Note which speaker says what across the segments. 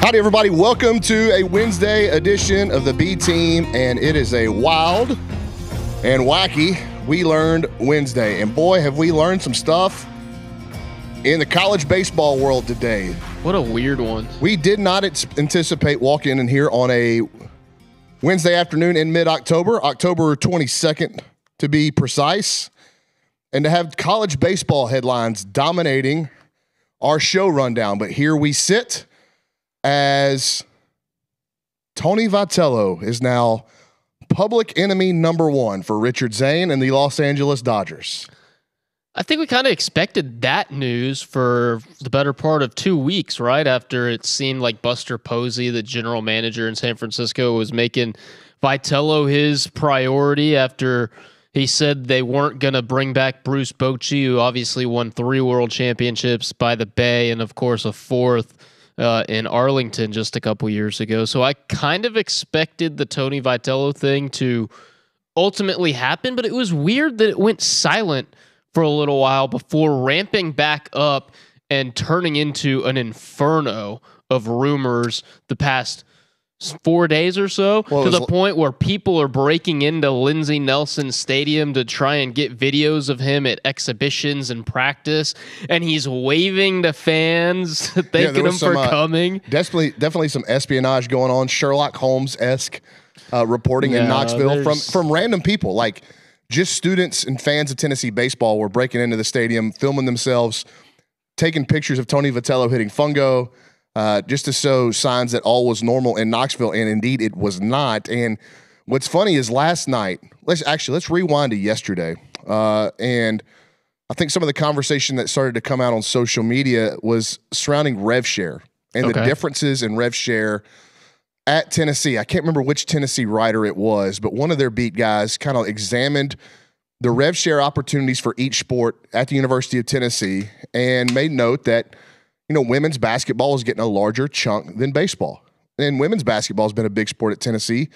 Speaker 1: Howdy, everybody. Welcome to a Wednesday edition of the B Team, and it is a wild and wacky We Learned Wednesday. And boy, have we learned some stuff in the college baseball world today.
Speaker 2: What a weird one.
Speaker 1: We did not anticipate walking in here on a Wednesday afternoon in mid-October, October 22nd to be precise, and to have college baseball headlines dominating our show rundown. But here we sit as Tony Vitello is now public enemy number one for Richard Zane and the Los Angeles Dodgers.
Speaker 2: I think we kind of expected that news for the better part of 2 weeks, right? After it seemed like Buster Posey, the general manager in San Francisco, was making Vitello his priority after he said they weren't going to bring back Bruce Bochy, who obviously won 3 world championships by the Bay and, of course, a 4th in Arlington just a couple years ago. So I kind of expected the Tony Vitello thing to ultimately happen, but it was weird that it went silent for a little while before ramping back up and turning into an inferno of rumors the past 4 days or so, to the point where people are breaking into Lindsey Nelson Stadium to try and get videos of him at exhibitions and practice, and he's waving to fans, thanking them for coming.
Speaker 1: Definitely some espionage going on, Sherlock Holmes-esque reporting in Knoxville from random people, like just students and fans of Tennessee baseball were breaking into the stadium, filming themselves, taking pictures of Tony Vitello hitting fungo, just to show signs that all was normal in Knoxville, and indeed it was not. And what's funny is last night, let's rewind to yesterday, and I think some of the conversation that started to come out on social media was surrounding rev share and the differences in rev share at Tennessee. I can't remember which Tennessee writer it was, but one of their beat guys kind of examined the rev share opportunities for each sport at the University of Tennessee and made note that women's basketball is getting a larger chunk than baseball. And women's basketball has been a big sport at Tennessee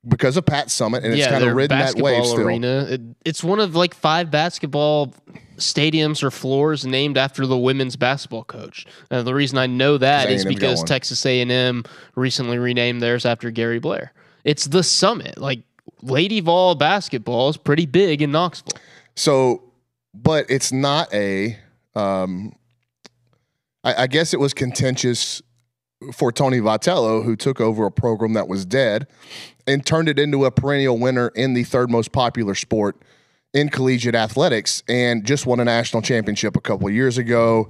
Speaker 1: because of Pat Summitt, and it's kind of ridden that wave still.
Speaker 2: Arena. It's one of like 5 basketball stadiums or floors named after the women's basketball coach. The reason I know that is because Texas A&M recently renamed theirs after Gary Blair. It's the Summit. Like, Lady Vol basketball is pretty big in Knoxville.
Speaker 1: So, but it's not a... I guess it was contentious for Tony Vitello, who took over a program that was dead and turned it into a perennial winner in the 3rd most popular sport in collegiate athletics, and just won a national championship a couple of years ago,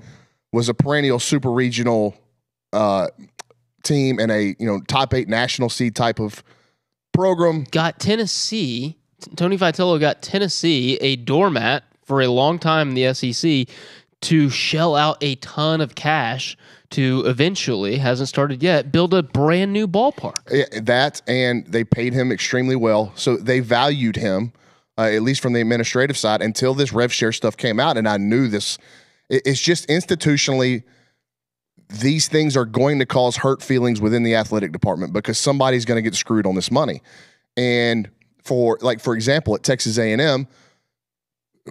Speaker 1: was a perennial super regional team and a top 8 national seed type of program.
Speaker 2: Got Tennessee, Tony Vitello got Tennessee, a doormat for a long time in the SEC, to shell out a ton of cash to eventually, hasn't started yet, build a brand new ballpark.
Speaker 1: That, and they paid him extremely well. So they valued him, at least from the administrative side, until this rev share stuff came out. And I knew this. It's just institutionally, these things are going to cause hurt feelings within the athletic department because somebody's going to get screwed on this money. And for example, at Texas A&M,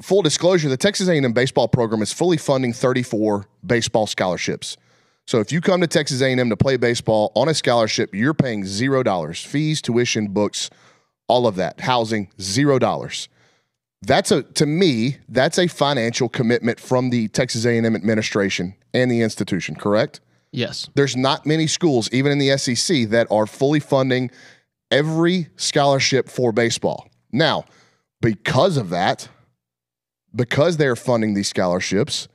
Speaker 1: full disclosure, the Texas A&M baseball program is fully funding 34 baseball scholarships. So if you come to Texas A&M to play baseball on a scholarship, you're paying $0. Fees, tuition, books, all of that. Housing, $0. To me, that's a financial commitment from the Texas A&M administration and the institution, correct?
Speaker 2: Yes. There's
Speaker 1: not many schools, even in the SEC, that are fully funding every scholarship for baseball. Now, because of that, because they're funding these scholarships,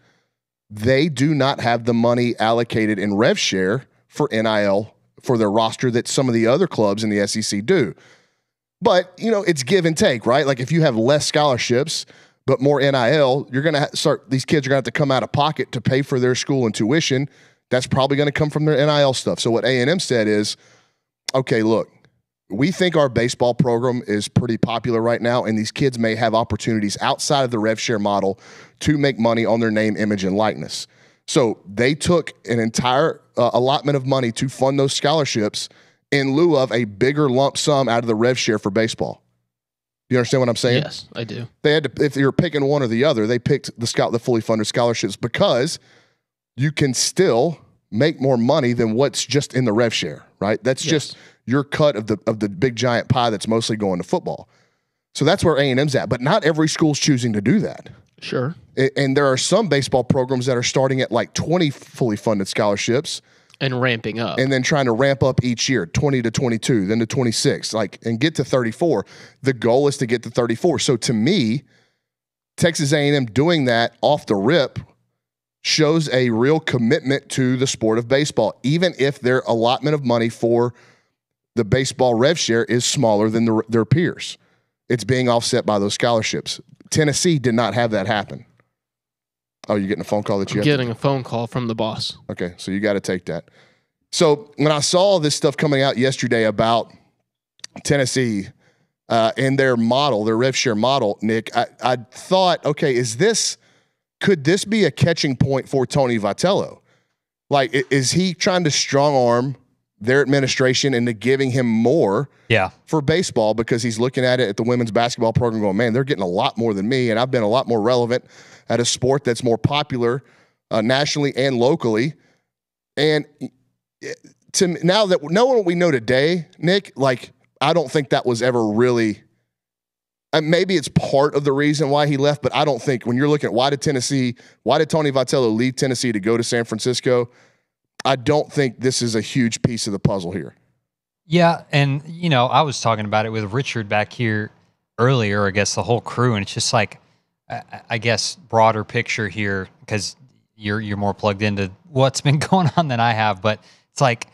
Speaker 1: they do not have the money allocated in rev share for NIL for their roster that some of the other clubs in the SEC do. But, it's give and take, right? Like if you have less scholarships but more NIL, you're going to these kids are going to have to come out of pocket to pay for their school and tuition. That's probably going to come from their NIL stuff. So what A&M said is, okay, look, we think our baseball program is pretty popular right now, and these kids may have opportunities outside of the rev share model to make money on their name, image, and likeness. So they took an entire allotment of money to fund those scholarships in lieu of a bigger lump sum out of the rev share for baseball. You understand what I'm saying?
Speaker 2: Yes, I do.
Speaker 1: They had to, if you're picking one or the other, they picked the fully funded scholarships because you can still make more money than what's just in the rev share, right? That's just your cut of the big giant pie that's mostly going to football. So that's where A&M's at. But not every school's choosing to do that.
Speaker 2: Sure.
Speaker 1: And there are some baseball programs that are starting at like 20 fully funded scholarships.
Speaker 2: And ramping up.
Speaker 1: And then trying to ramp up each year, 20 to 22, then to 26, and get to 34. The goal is to get to 34. So to me, Texas A&M doing that off the rip shows a real commitment to the sport of baseball, even if their allotment of money for the baseball rev share is smaller than their peers. It's being offset by those scholarships. Tennessee did not have that happen. Oh, you're getting a phone call that you
Speaker 2: I'm getting a phone call from the boss.
Speaker 1: Okay, so you got to take that. So when I saw this stuff coming out yesterday about Tennessee and their model, their rev share model, Nick, I thought, okay, could this be a catching point for Tony Vitello? Like, is he trying to strong arm their administration into giving him more for baseball because he's looking at it at the women's basketball program going, man, they're getting a lot more than me, and I've been a lot more relevant at a sport that's more popular nationally and locally. And now that knowing what we know today, Nick, like, I don't think that was ever really maybe it's part of the reason why he left, but I don't think when you're looking at why did Tony Vitello leave Tennessee to go to San Francisco, I don't think this is a huge piece of the puzzle here.
Speaker 3: Yeah, and, I was talking about it with Richard back here earlier, I guess the whole crew, and it's just like, I guess, broader picture here, because you're more plugged into what's been going on than I have, but it's like,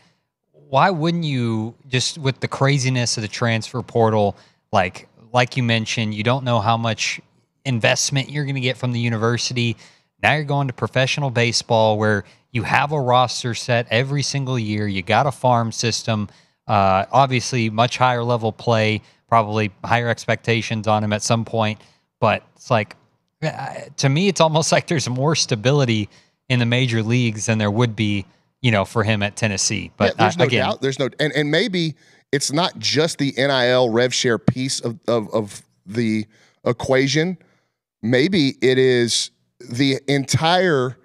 Speaker 3: why wouldn't you, just with the craziness of the transfer portal, like you mentioned, you don't know how much investment you're going to get from the university. Now you're going to professional baseball where you have a roster set every single year. You got a farm system, obviously much higher level play, probably higher expectations on him at some point. But it's like, to me, it's almost like there's more stability in the major leagues than there would be, for him at Tennessee. But
Speaker 1: yeah, there's no doubt. There's no, and maybe it's not just the NIL rev share piece of the equation. Maybe it is the entire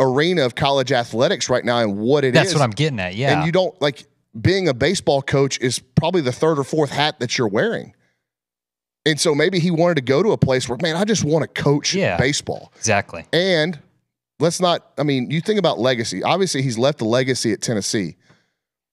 Speaker 1: arena of college athletics right now and what it is.
Speaker 3: That's what I'm getting at, yeah.
Speaker 1: And you don't, like, being a baseball coach is probably the third or fourth hat that you're wearing. And so maybe he wanted to go to a place where, man, I just want to coach baseball.
Speaker 3: Exactly.
Speaker 1: And you think about legacy. Obviously, he's left a legacy at Tennessee.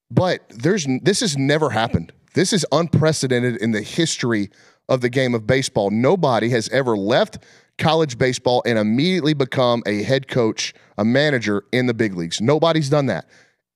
Speaker 1: But this has never happened. This is unprecedented in the history of the game of baseball. Nobody has ever left college baseball and immediately become a head coach, a manager in the big leagues. Nobody's done that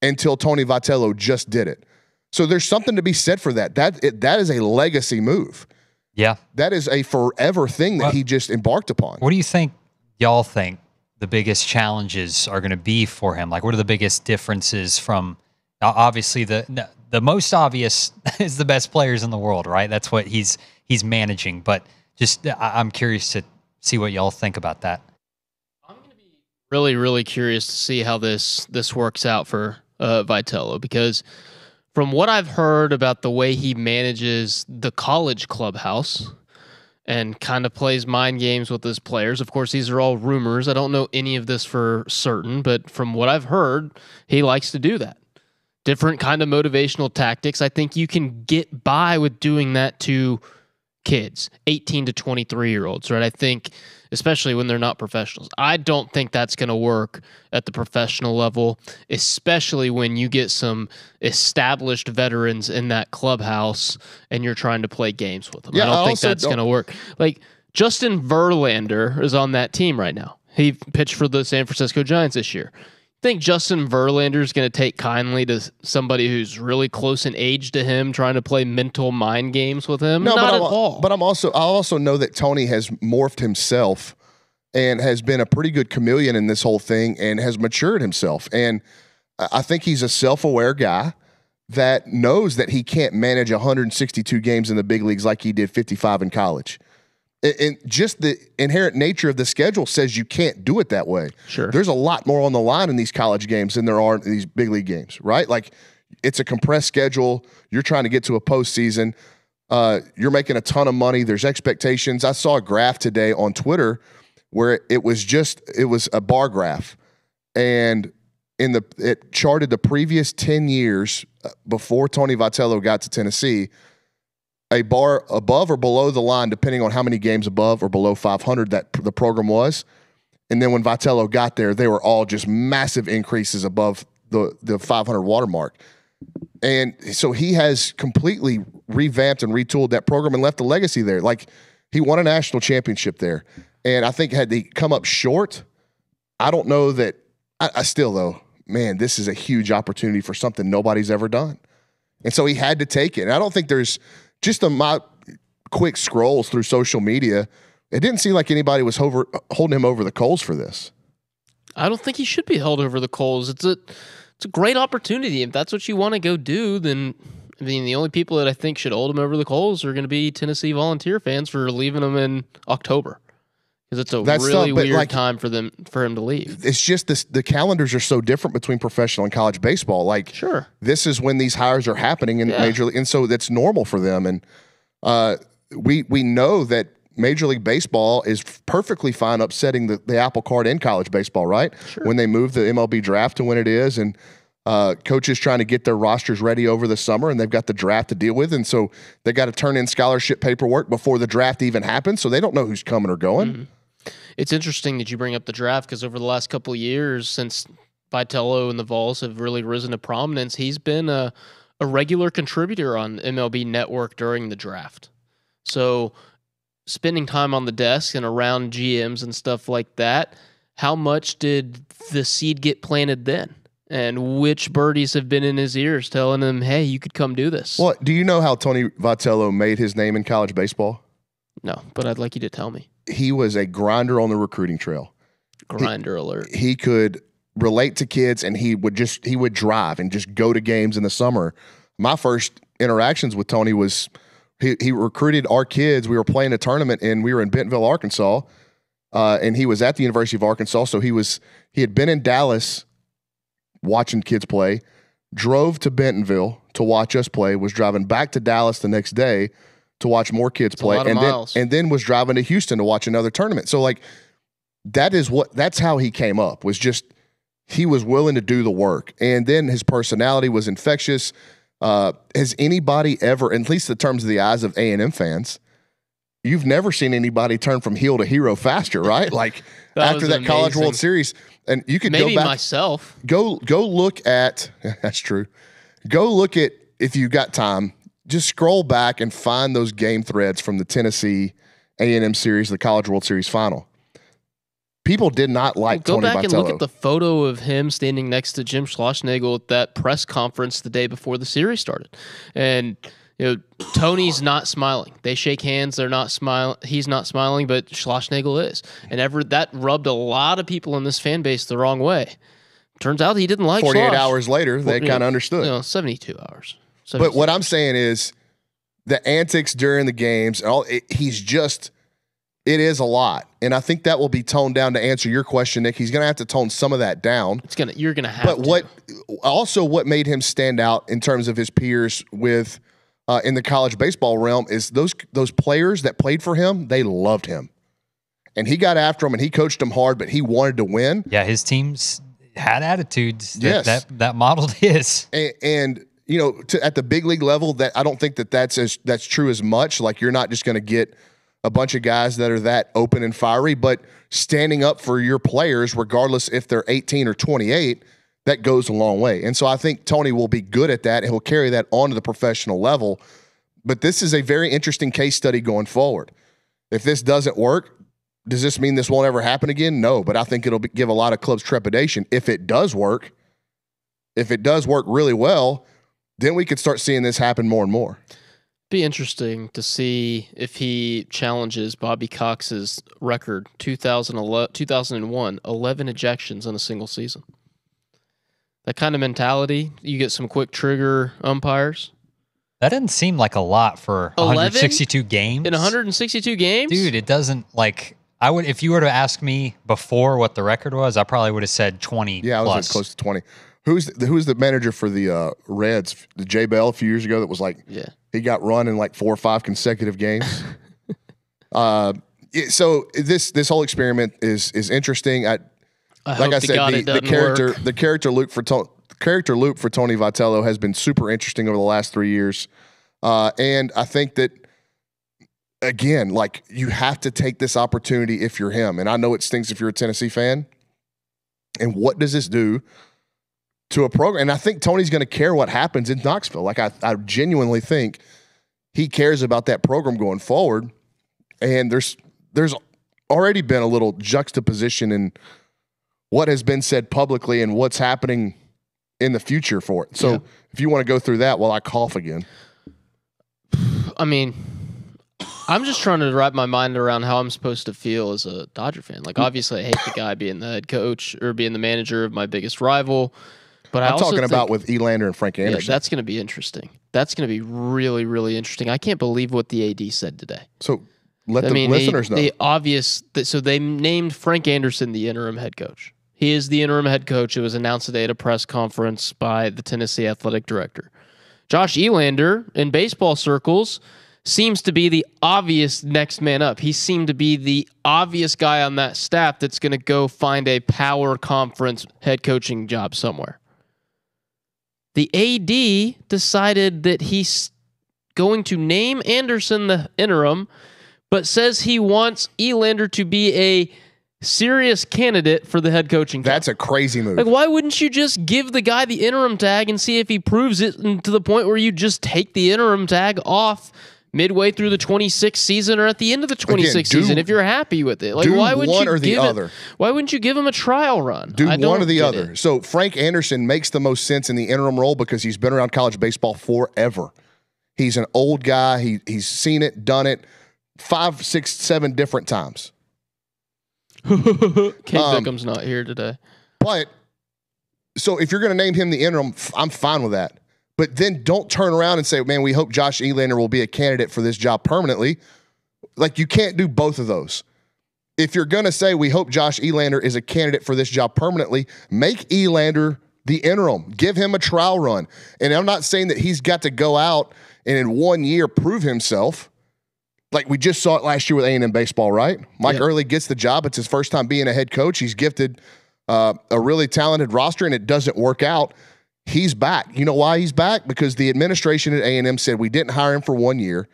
Speaker 1: until Tony Vitello just did it. So there's something to be said for that. That is a legacy move.
Speaker 3: Yeah.
Speaker 1: That is a forever thing that he just embarked upon.
Speaker 3: What do you think, y'all think the biggest challenges are going to be for him? Like, what are the biggest differences from, obviously the most obvious is the best players in the world, right? That's what he's managing. But just, I'm curious to see what y'all think about that.
Speaker 2: I'm going to be really, really curious to see how this works out for Vitello, because from what I've heard about the way he manages the college clubhouse and kind of plays mind games with his players, of course, these are all rumors. I don't know any of this for certain, but from what I've heard, he likes to do that. Different kind of motivational tactics. I think you can get by with doing that to kids, 18 to 23-year-olds, right? I think, especially when they're not professionals. I don't think that's going to work at the professional level, especially when you get some established veterans in that clubhouse and you're trying to play games with them.
Speaker 1: Yeah,
Speaker 2: I don't think that's going to work. Like, Justin Verlander is on that team right now. He pitched for the San Francisco Giants this year. Think Justin Verlander is going to take kindly to somebody who's really close in age to him, trying to play mental mind games with him? No, not at all.
Speaker 1: But I also know that Tony has morphed himself and has been a pretty good chameleon in this whole thing and has matured himself. And I think he's a self-aware guy that knows that he can't manage 162 games in the big leagues like he did 55 in college. And just the inherent nature of the schedule says you can't do it that way.
Speaker 2: Sure.
Speaker 1: There's a lot more on the line in these college games than there are in these big league games, right? Like, it's a compressed schedule. You're trying to get to a postseason. You're making a ton of money. There's expectations. I saw a graph today on Twitter where it was a bar graph. And it charted the previous 10 years before Tony Vitello got to Tennessee, a bar above or below the line, depending on how many games above or below 500 that the program was. And then when Vitello got there, they were all just massive increases above the 500 watermark. And so he has completely revamped and retooled that program and left a legacy there. Like, he won a national championship there. And I think had they come up short, I don't know that I still, though, man, this is a huge opportunity for something nobody's ever done. And so he had to take it. And I don't think there's just my quick scrolls through social media, it didn't seem like anybody was holding him over the coals for this.
Speaker 2: I don't think he should be held over the coals. It's a great opportunity. If that's what you want to go do, then I mean, the only people that I think should hold him over the coals are going to be Tennessee Volunteer fans for leaving him in October, because it's really weird time for him to leave.
Speaker 1: It's just the calendars are so different between professional and college baseball. Like,
Speaker 2: sure,
Speaker 1: this is when these hires are happening in Major League, and so that's normal for them. And we know that Major League Baseball is perfectly fine upsetting the apple cart in college baseball, right?
Speaker 2: Sure.
Speaker 1: When they move the MLB draft to when it is, and coaches trying to get their rosters ready over the summer, and they've got the draft to deal with, and so they got to turn in scholarship paperwork before the draft even happens, so they don't know who's coming or going.
Speaker 2: Mm-hmm. It's interesting that you bring up the draft, because over the last couple of years, since Vitello and the Vols have really risen to prominence, he's been a regular contributor on MLB Network during the draft. So spending time on the desk and around GMs and stuff like that, how much did the seed get planted then? And which birdies have been in his ears telling him, hey, you could come do this?
Speaker 1: Well, do you know how Tony Vitello made his name in college baseball?
Speaker 2: No, but I'd like you to tell me.
Speaker 1: He was a grinder on the recruiting trail.
Speaker 2: Grinder alert.
Speaker 1: He could relate to kids, and he would drive and just go to games in the summer. My first interactions with Tony was he recruited our kids. We were playing a tournament, and we were in Bentonville, Arkansas, and he was at the University of Arkansas. So he had been in Dallas watching kids play, drove to Bentonville to watch us play, was driving back to Dallas the next day to watch more kids play, and then was driving to Houston to watch another tournament. So like that's how he came up, was just he was willing to do the work. And then his personality was infectious. Has anybody ever, at least in terms of the eyes of A&M fans, you've never seen anybody turn from heel to hero faster, right? Like after that College World Series. And you could
Speaker 2: maybe
Speaker 1: go back.
Speaker 2: Myself.
Speaker 1: Go look at, that's true. Go look at, if you got time, just scroll back and find those game threads from the Tennessee A&M series, the College World Series final. People did not like Tony Vitello.
Speaker 2: Go back and look at the photo of him standing next to Jim Schlossnagle at that press conference the day before the series started. And Tony's not smiling. They shake hands. They're not smiling. He's not smiling, but Schlossnagle is. And that rubbed a lot of people in this fan base the wrong way. Turns out he didn't like
Speaker 1: 48 hours later, they kind of understood.
Speaker 2: 72 hours. 72
Speaker 1: but what
Speaker 2: hours.
Speaker 1: I'm saying is the antics during the games, it is a lot. And I think that will be toned down. To answer your question, Nick, he's going to have to tone some of that down.
Speaker 2: You're going to have to.
Speaker 1: But what made him stand out in terms of his peers with in the college baseball realm is those players that played for him, they loved him. And he got after them, and he coached them hard, but he wanted to win.
Speaker 3: Yeah, his teams had attitudes that modeled his.
Speaker 1: And at the big league level, that I don't think that's true as much. Like, you're not just going to get a bunch of guys that are that open and fiery, but standing up for your players, regardless if they're 18 or 28, that goes a long way. And so I think Tony will be good at that, and he'll carry that on to the professional level. But this is a very interesting case study going forward. If this doesn't work, does this mean this won't ever happen again? No, but I think it'll give a lot of clubs trepidation. If it does work really well, then we could start seeing this happen more and more.
Speaker 2: Be interesting to see if he challenges Bobby Cox's record, 2001, 11 ejections in a single season. That kind of mentality, you get some quick trigger umpires.
Speaker 3: That doesn't seem like a lot for 162 games.
Speaker 2: In 162 games?
Speaker 3: Dude, it doesn't, I would, if you were to ask me before what the record was, I probably would have said 20
Speaker 1: Yeah, I was
Speaker 3: plus.
Speaker 1: Close to 20. Who's the manager for the Reds, the Jay Bell, a few years ago, that was he got run in 4 or 5 consecutive games. So this whole experiment is interesting. like I said, the character loop for Tony Vitello has been super interesting over the last 3 years, and I think that again, like you have to take this opportunity if you're him, and I know it stinks if you're a Tennessee fan. And what does this do to a program? And I think Tony's going to care what happens in Knoxville. Like I genuinely think he cares about that program going forward. And there's already been a little juxtaposition in what has been said publicly and what's happening in the future for it. So if you want to go through that while I cough again.
Speaker 2: I mean, I'm just trying to wrap my mind around how I'm supposed to feel as a Dodger fan. Like, obviously, I hate the guy being the head coach or being the manager of my biggest rival. But I'm
Speaker 1: talking about with Elander and Frank Anderson.
Speaker 2: Yeah, that's going to be interesting. That's going to be really, really interesting. I can't believe what the AD said today.
Speaker 1: So let the listeners know.
Speaker 2: So they named Frank Anderson the interim head coach. He is the interim head coach. It was announced today at a press conference by the Tennessee athletic director. Josh Elander, in baseball circles, seems to be the obvious next man up. He seemed to be the obvious guy on that staff that's going to go find a power conference head coaching job somewhere. The AD decided that he's going to name Anderson the interim, but says he wants Elander to be a serious candidate for the head coaching job.
Speaker 1: That's a crazy move.
Speaker 2: Like, why wouldn't you just give the guy the interim tag and see if he proves it, and to the point where you just take the interim tag off midway through the 26th season or at the end of the 26th season if you're happy with it? Like, why wouldn't you give it? Why wouldn't you give him a trial run?
Speaker 1: Do one or the other. So Frank Anderson makes the most sense in the interim role because he's been around college baseball forever. He's an old guy. He's seen it, done it 5, 6, 7 different times.
Speaker 2: Kate Beckham's not here today.
Speaker 1: But so if you're going to name him the interim, I'm fine with that. But then don't turn around and say, man, we hope Josh Elander will be a candidate for this job permanently. Like, you can't do both of those. If you're going to say we hope Josh Elander is a candidate for this job permanently, make Elander the interim. Give him a trial run. And I'm not saying that he's got to go out and in 1 year prove himself. Like we just saw it last year with A&M baseball, right? Mike Early gets the job. It's his first time being a head coach. He's gifted a really talented roster, and it doesn't work out. He's back. You know why he's back? Because the administration at A&M said we didn't hire him for 1 year.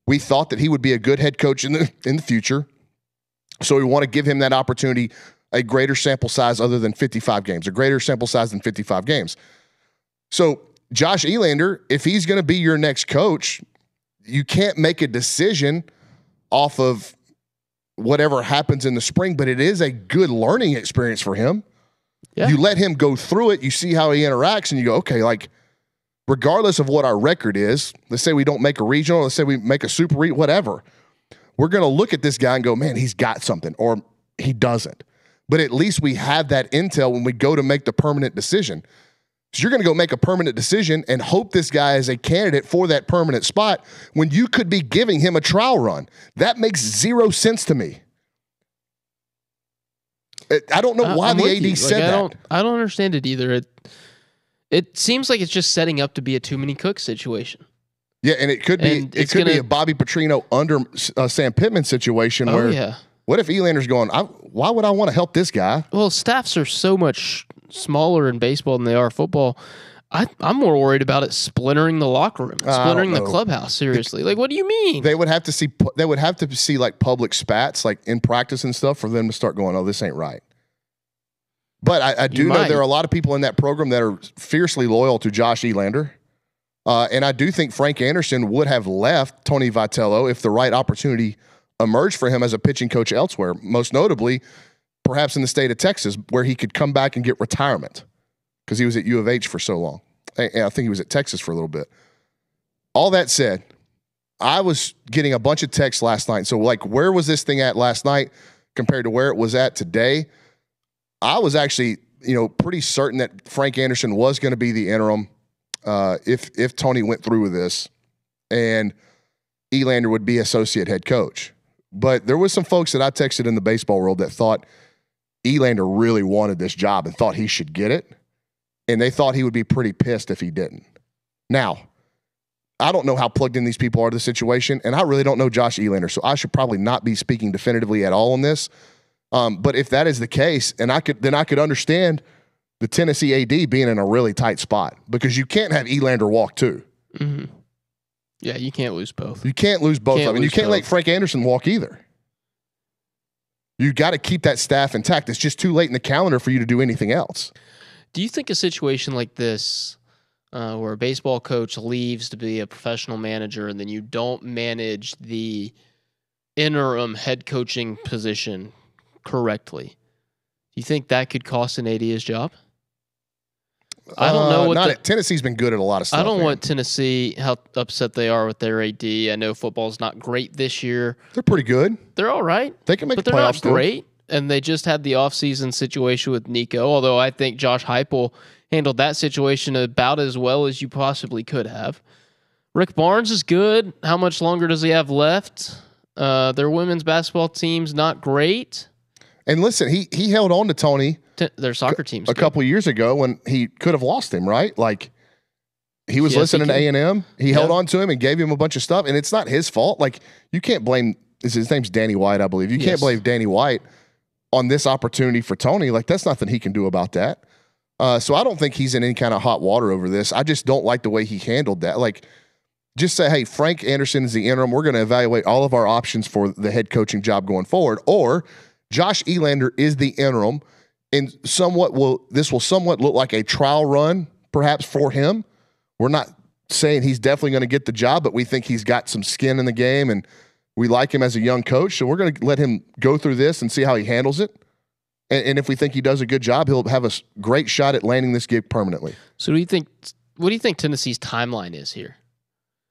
Speaker 1: We thought that he would be a good head coach in the future. So we want to give him that opportunity, a greater sample size other than 55 games, a greater sample size than 55 games. So Josh Elander, if he's going to be your next coach, you can't make a decision off of whatever happens in the spring, but it is a good learning experience for him. Yeah. You let him go through it. You see how he interacts, and you go, okay, like, regardless of what our record is, let's say we don't make a regional, let's say we make a super regional, whatever. We're going to look at this guy and go, man, he's got something, or he doesn't. But at least we have that intel when we go to make the permanent decision. So you're going to go make a permanent decision and hope this guy is a candidate for that permanent spot when you could be giving him a trial run. That makes zero sense to me. I don't know why the AD said that.
Speaker 2: I don't understand it either. It seems like it's just setting up to be a too many cooks situation.
Speaker 1: Yeah, and it could be be a Bobby Petrino under Sam Pittman situation where what if Elander's going, why would I want to help this guy?
Speaker 2: Well, staffs are so much smaller in baseball than they are football. I'm more worried about it splintering the locker room, splintering the clubhouse. Seriously, like, what do you mean?
Speaker 1: They would have to see. They would have to see like public spats, like in practice and stuff, for them to start going, "Oh, this ain't right." But I do know there are a lot of people in that program that are fiercely loyal to Josh Elander, and I do think Frank Anderson would have left Tony Vitello if the right opportunity emerged for him as a pitching coach elsewhere. Most notably, perhaps in the state of Texas, where he could come back and get retirement. Because he was at U of H for so long. And I think he was at Texas for a little bit. All that said, I was getting a bunch of texts last night. So, like, where was this thing at last night compared to where it was at today? I was actually, pretty certain that Frank Anderson was going to be the interim if Tony went through with this, and Elander would be associate head coach. But there was some folks that I texted in the baseball world that thought Elander really wanted this job and thought he should get it. And they thought he would be pretty pissed if he didn't. Now, I don't know how plugged in these people are to the situation, and I really don't know Josh Elander, so I should probably not be speaking definitively at all on this. But if that is the case, and I could understand the Tennessee AD being in a really tight spot because you can't have Elander walk too.
Speaker 2: Mm-hmm. Yeah, you can't lose both.
Speaker 1: You can't lose both of them. And you can't let Frank Anderson walk either. You got to keep that staff intact. It's just too late in the calendar for you to do anything else.
Speaker 2: Do you think a situation like this, where a baseball coach leaves to be a professional manager and then you don't manage the interim head coaching position correctly, do you think that could cost an AD his job? I don't know what
Speaker 1: Tennessee's been good at a lot of stuff.
Speaker 2: I don't want Tennessee, how upset they are with their AD. I know football's not great this year.
Speaker 1: They're pretty good.
Speaker 2: They're all right.
Speaker 1: They can make
Speaker 2: but
Speaker 1: the
Speaker 2: they're
Speaker 1: playoffs
Speaker 2: not great. And they just had the offseason situation with Nico, although I think Josh Heupel handled that situation about as well as you possibly could have. Rick Barnes is good. How much longer does he have left? Their women's basketball team's not great.
Speaker 1: And listen, he held on to Tony.
Speaker 2: Their soccer team's
Speaker 1: a couple years ago when he could have lost him, right? Like he was listening to A&M. He held on to him and gave him a bunch of stuff, and it's not his fault. Like you can't blame. His name's Danny White, I believe. You can't blame Danny White on this opportunity for Tony. Like that's nothing he can do about that. So I don't think he's in any kind of hot water over this. I just don't like the way he handled that. Like just say, hey, Frank Anderson is the interim. We're going to evaluate all of our options for the head coaching job going forward, or Josh Elander is the interim. And this will somewhat look like a trial run, perhaps, for him. We're not saying he's definitely going to get the job, but we think he's got some skin in the game, and we like him as a young coach. So we're going to let him go through this and see how he handles it. And if we think he does a good job, he'll have a great shot at landing this gig permanently.
Speaker 2: So what do you think Tennessee's timeline is here?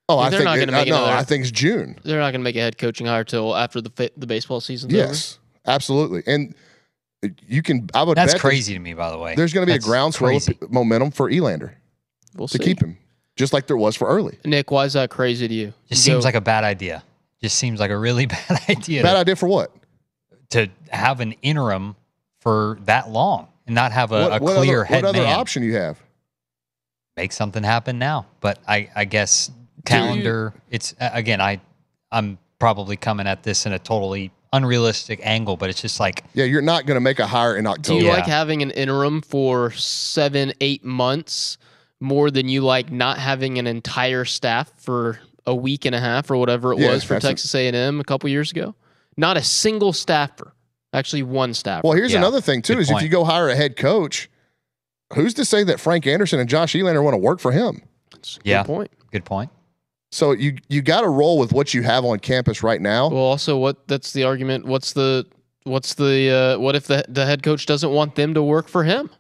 Speaker 1: Oh, I think it's June.
Speaker 2: They're not going to make a head coaching hire till after the baseball season's over?
Speaker 1: Yes, absolutely. And
Speaker 3: That's crazy to me, by the way.
Speaker 1: There's going to be a groundswell of momentum for Elander to keep him, just like there was for Early.
Speaker 2: Nick, why is that crazy to you?
Speaker 3: Just seems like a bad idea. Just seems like a really bad idea.
Speaker 1: Bad idea for what?
Speaker 3: To have an interim for that long and not have a clear head man.
Speaker 1: What other option you have?
Speaker 3: Make something happen now. But I guess calendar. It's again. I'm probably coming at this in a totally unrealistic angle, but it's just like,
Speaker 1: yeah, you're not going to make a hire in October.
Speaker 2: Do you like having an interim for 7-8 months more than you like not having an entire staff for a week and a half or whatever it was for Texas A&M a couple years ago? Not a single staffer, actually one staffer.
Speaker 1: Well, here's another thing too: is if you go hire a head coach, who's to say that Frank Anderson and Josh Elander want to work for him?
Speaker 2: That's a good point.
Speaker 3: Good point.
Speaker 1: So you got to roll with what you have on campus right now.
Speaker 2: Well, also that's the argument. What if the head coach doesn't want them to work for him?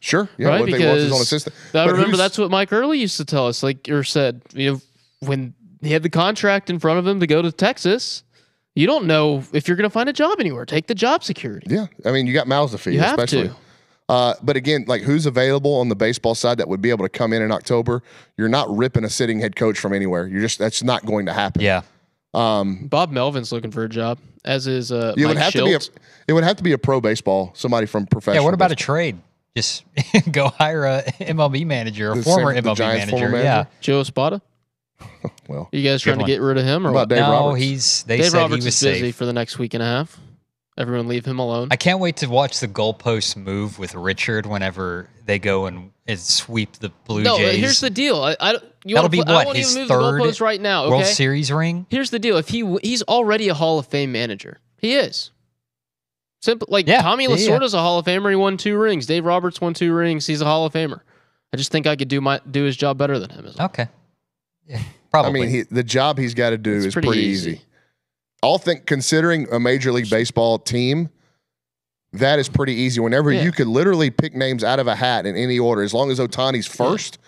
Speaker 1: Sure. Yeah.
Speaker 2: Right?
Speaker 1: What if they want his own assistant?
Speaker 2: I remember that's what Mike Early used to tell us, or said, when he had the contract in front of him to go to Texas, you don't know if you're going to find a job anywhere. Take the job security.
Speaker 1: Yeah. I mean, you got mouths to feed.
Speaker 2: You have
Speaker 1: especially.
Speaker 2: to.
Speaker 1: But again, like who's available on the baseball side that would be able to come in October? You're not ripping a sitting head coach from anywhere. That's not going to happen.
Speaker 3: Yeah.
Speaker 2: Bob Melvin's looking for a job, as is Mike Schiltz.
Speaker 1: It would have to be a pro baseball, somebody from professional.
Speaker 3: Yeah. What about
Speaker 1: baseball.
Speaker 3: A trade? Just go hire a MLB manager, a former MLB manager. Yeah.
Speaker 2: Joe Espada.
Speaker 1: Well,
Speaker 2: you guys trying to get rid of him, or what?
Speaker 1: Dave Roberts?
Speaker 2: Dave Roberts
Speaker 3: was
Speaker 2: is busy
Speaker 3: safe
Speaker 2: for the next week and a half. Everyone leave him alone.
Speaker 3: I can't wait to watch the goalposts move with Richard whenever they go and sweep the Blue Jays.
Speaker 2: No, here's the deal.
Speaker 3: That'll be what,
Speaker 2: I won't
Speaker 3: his
Speaker 2: even move the
Speaker 3: third
Speaker 2: goalposts right now. Okay?
Speaker 3: World Series ring?
Speaker 2: Here's the deal. If he's already a Hall of Fame manager. He is. Simple. Tommy Lasorda's a Hall of Famer. He won 2 rings. Dave Roberts won 2 rings. He's a Hall of Famer. I just think I could do his job better than him.
Speaker 3: Okay. Yeah, probably.
Speaker 1: I mean, the job he's got to do is pretty easy. Considering a Major League Baseball team, that is pretty easy. Whenever you could literally pick names out of a hat in any order, as long as Ohtani's first,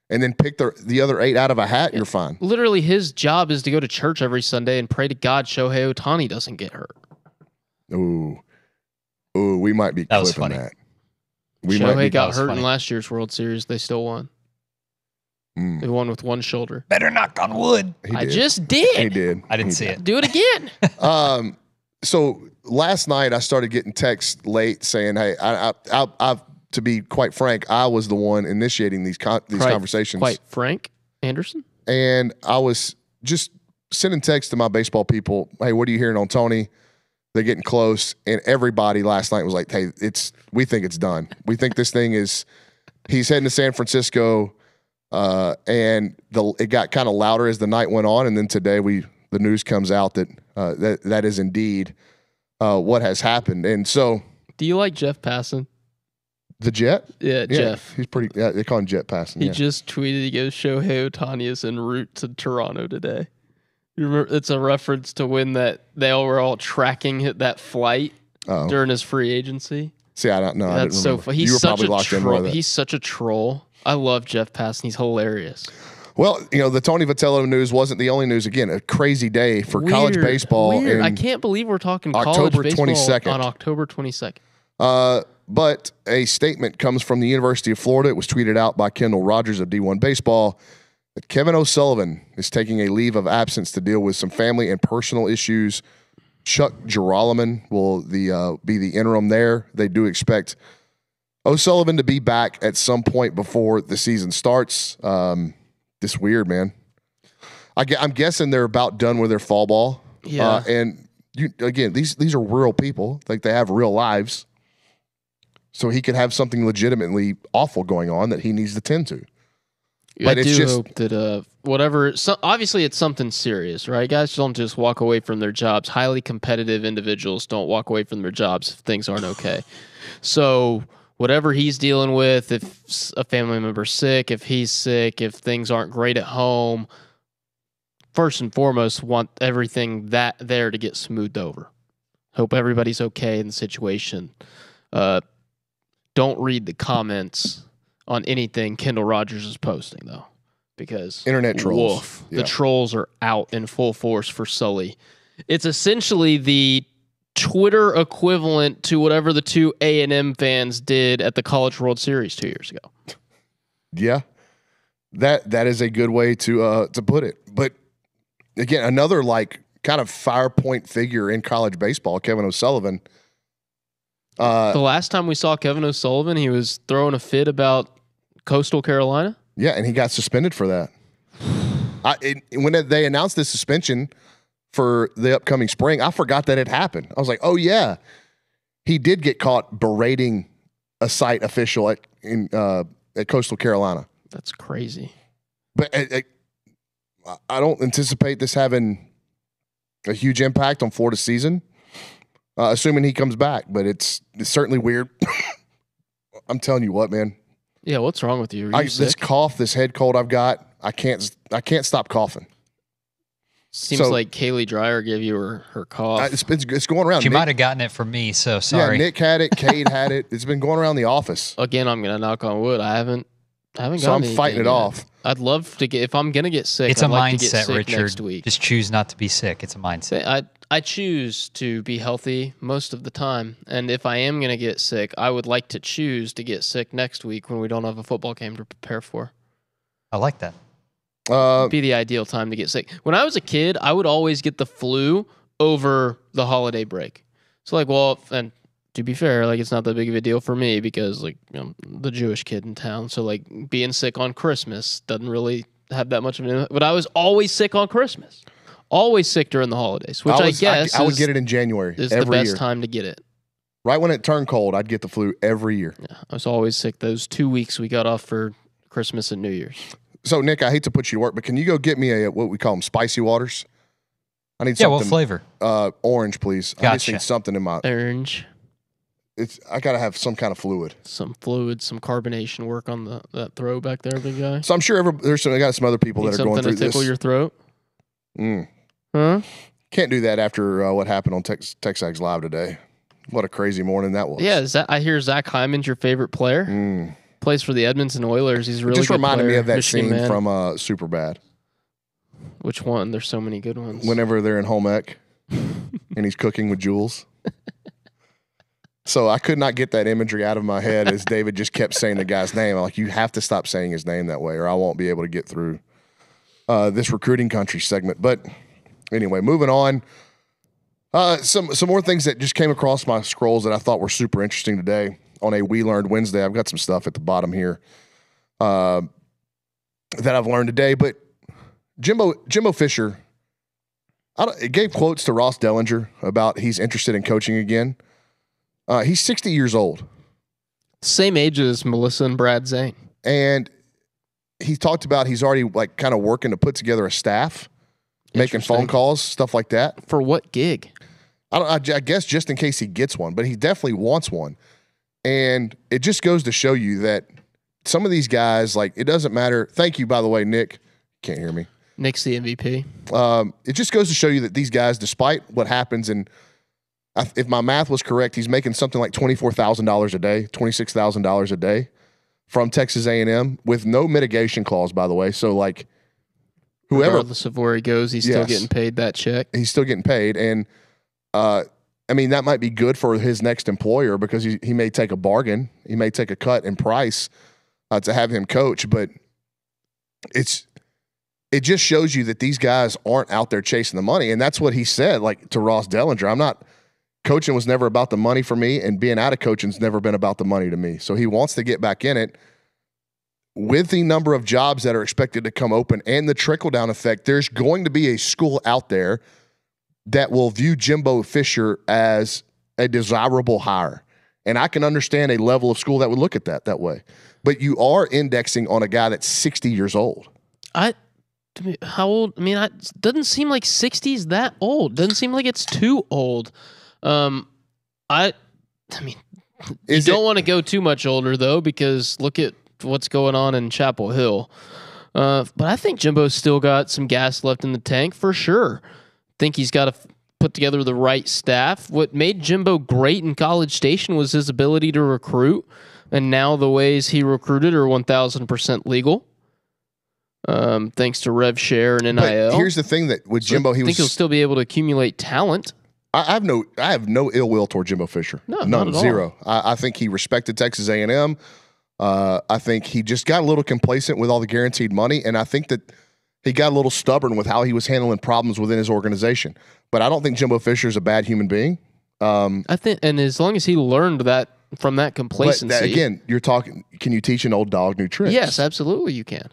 Speaker 1: and then pick the other 8 out of a hat, you're fine.
Speaker 2: Literally, his job is to go to church every Sunday and pray to God Shohei Ohtani doesn't get hurt.
Speaker 1: Ooh, we might be clipping that.
Speaker 2: Shohei got hurt in last year's World Series. They still won. They won with one shoulder.
Speaker 3: Better knock on wood.
Speaker 2: I just did.
Speaker 1: He did.
Speaker 3: I didn't see it.
Speaker 2: Do it again.
Speaker 1: So last night I started getting texts late saying, "Hey, I to be quite frank, I was the one initiating these conversations."
Speaker 2: Quite Frank Anderson.
Speaker 1: And I was just sending texts to my baseball people. Hey, what are you hearing on Tony? They're getting close, and everybody last night was like, "Hey, we think it's done. We think this thing is." He's heading to San Francisco, and it got kind of louder as the night went on, and then today the news comes out that that is indeed what has happened. And so,
Speaker 2: do you like Jeff Passan?
Speaker 1: The Jet?
Speaker 2: Yeah, Jeff.
Speaker 1: He's pretty. Yeah, they call him Jet Passan.
Speaker 2: He just tweeted. He goes, "Shohei Ohtani is en route to Toronto today." You remember? It's a reference to when that they all were all tracking that flight during his free agency.
Speaker 1: See, I don't know.
Speaker 2: That's so funny. He's such a troll. He's such a troll. I love Jeff Passan. He's hilarious.
Speaker 1: Well, the Tony Vitello news wasn't the only news. Again, a crazy day for college baseball.
Speaker 2: Weird. I can't believe we're talking
Speaker 1: October
Speaker 2: college baseball
Speaker 1: 22nd.
Speaker 2: On October 22nd.
Speaker 1: But a statement comes from the University of Florida. It was tweeted out by Kendall Rogers of D1 Baseball that Kevin O'Sullivan is taking a leave of absence to deal with some family and personal issues. Chuck Girolamo will be the interim there. They do expect O'Sullivan to be back at some point before the season starts. This weird, man. I'm guessing they're about done with their fall ball.
Speaker 2: Yeah.
Speaker 1: And these are real people. Like, they have real lives. So he could have something legitimately awful going on that he needs to tend to.
Speaker 2: But I do hope that whatever. Obviously, it's something serious, right? Guys don't just walk away from their jobs. Highly competitive individuals don't walk away from their jobs if things aren't okay. So whatever he's dealing with, if a family member's sick, if he's sick, if things aren't great at home, first and foremost, want everything there to get smoothed over. Hope everybody's okay in the situation. Don't read the comments on anything Kendall Rogers is posting, though, because
Speaker 1: internet trolls.
Speaker 2: Woof, the trolls are out in full force for Sully. It's essentially the Twitter equivalent to whatever the two A&M fans did at the College World Series 2 years ago.
Speaker 1: Yeah, that is a good way to put it. But again, another kind of fire point figure in college baseball, Kevin O'Sullivan.
Speaker 2: The last time we saw Kevin O'Sullivan, he was throwing a fit about Coastal Carolina.
Speaker 1: Yeah, and he got suspended for that. When they announced this suspension for the upcoming spring, I forgot that it happened. I was like, oh, yeah. He did get caught berating a site official at Coastal Carolina.
Speaker 2: That's crazy.
Speaker 1: But I don't anticipate this having a huge impact on Florida's season. Assuming he comes back, but it's certainly weird. I'm telling you what, man.
Speaker 2: Yeah, what's wrong with you?
Speaker 1: This cough, this head cold I've got, I can't stop coughing.
Speaker 2: Seems like Kaylee Dreyer gave you her cough.
Speaker 1: It's going around.
Speaker 3: She might have gotten it from me, so sorry.
Speaker 1: Yeah, Nick had it. Cade had it. It's been going around the office.
Speaker 2: Again, I'm gonna knock on wood. I haven't gotten
Speaker 1: So I'm fighting it off.
Speaker 2: I'd love to get. If I'm gonna get sick,
Speaker 3: It's
Speaker 2: I'd
Speaker 3: a
Speaker 2: like to get
Speaker 3: mindset,
Speaker 2: sick
Speaker 3: Richard.
Speaker 2: next week.
Speaker 3: Just choose not to be sick. It's a mindset.
Speaker 2: I choose to be healthy most of the time, and if I am going to get sick, I would like to choose to get sick next week when we don't have a football game to prepare for.
Speaker 3: I like that.
Speaker 2: Be the ideal time to get sick. When I was a kid, I would always get the flu over the holiday break. So and to be fair, it's not that big of a deal for me because the Jewish kid in town. So being sick on Christmas doesn't really have that much of an impact. But I was always sick on Christmas. Always sick during the holidays, which I guess
Speaker 1: I would get it in January.
Speaker 2: Is
Speaker 1: every
Speaker 2: the best
Speaker 1: year.
Speaker 2: time to get it.
Speaker 1: Right when it turned cold, I'd get the flu every year.
Speaker 2: Yeah, I was always sick those 2 weeks we got off for Christmas and New Year's.
Speaker 1: So, Nick, I hate to put you to work, but can you go get me what we call them, spicy waters? I need something.
Speaker 3: Yeah, what flavor?
Speaker 1: Orange, please.
Speaker 3: Gotcha.
Speaker 1: I just need something in my...
Speaker 2: Orange.
Speaker 1: I got to have some kind of fluid.
Speaker 2: Some fluid, some carbonation work on that throw back there, big guy.
Speaker 1: So I'm sure I got some other people that are going through this.
Speaker 2: Something to tickle your throat?
Speaker 1: Huh? Can't do that after what happened on TexAgs Live today. What a crazy morning that was.
Speaker 2: Yeah, I hear Zach Hyman's your favorite player. Plays for the Edmonton Oilers. He's really
Speaker 1: just reminded me of that
Speaker 2: Michigan
Speaker 1: scene from Superbad.
Speaker 2: Which one? There's so many good ones.
Speaker 1: Whenever they're in home ec and he's cooking with Jules. So I could not get that imagery out of my head as David just kept saying the guy's name. I'm like, you have to stop saying his name that way or I won't be able to get through this recruiting country segment. But anyway, moving on. Some more things that just came across my scrolls that I thought were super interesting today on a We Learned Wednesday. I've got some stuff at the bottom here that I've learned today. But Jimbo Fisher, It gave quotes to Ross Dellinger about he's interested in coaching again. He's 60 years old.
Speaker 2: Same age as Melissa and Brad Zane.
Speaker 1: And he talked about he's already like kind of working to put together a staff, making phone calls, stuff like that.
Speaker 2: For what gig?
Speaker 1: I guess just in case he gets one, but he definitely wants one. And it just goes to show you that some of these guys, like, it doesn't matter. Thank you, by the way, Nick. Can't hear me.
Speaker 2: Nick's the MVP.
Speaker 1: It just goes to show you that these guys, despite what happens, and if my math was correct, he's making something like $24,000 a day, $26,000 a day from Texas A&M with no mitigation clause, by the way. So, like, whoever,
Speaker 2: regardless of where he goes, he's still getting paid that check.
Speaker 1: He's still getting paid, and I mean, that might be good for his next employer because he may take a bargain, he may take a cut in price to have him coach, but it just shows you that these guys aren't out there chasing the money, and that's what he said, like, to Ross Dellinger. Coaching was never about the money for me, and being out of coaching's never been about the money to me. So he wants to get back in it. With the number of jobs that are expected to come open and the trickle-down effect, there's going to be a school out there that will view Jimbo Fisher as a desirable hire. And I can understand a level of school that would look at that way. But you are indexing on a guy that's 60 years old.
Speaker 2: How old? I mean, it doesn't seem like 60 is that old. Doesn't seem like it's too old. I mean, you don't want to go too much older, though, because look at what's going on in Chapel Hill. But I think Jimbo's still got some gas left in the tank for sure. Think he's got to put together the right staff. What made Jimbo great in College Station was his ability to recruit, and now the ways he recruited are 1,000% legal. Thanks to rev share and NIL.
Speaker 1: But here's the thing that with Jimbo,
Speaker 2: I think he'll still be able to accumulate talent.
Speaker 1: I have no ill will toward Jimbo Fisher.
Speaker 2: No, not at
Speaker 1: zero.
Speaker 2: all.
Speaker 1: I think he respected Texas A&M. I think he just got a little complacent with all the guaranteed money, and I think that he got a little stubborn with how he was handling problems within his organization. But I don't think Jimbo Fisher is a bad human being.
Speaker 2: I think, and as long as he learned that from that complacency,
Speaker 1: again, you're talking. Can you teach an old dog new tricks?
Speaker 2: Yes, absolutely, you can.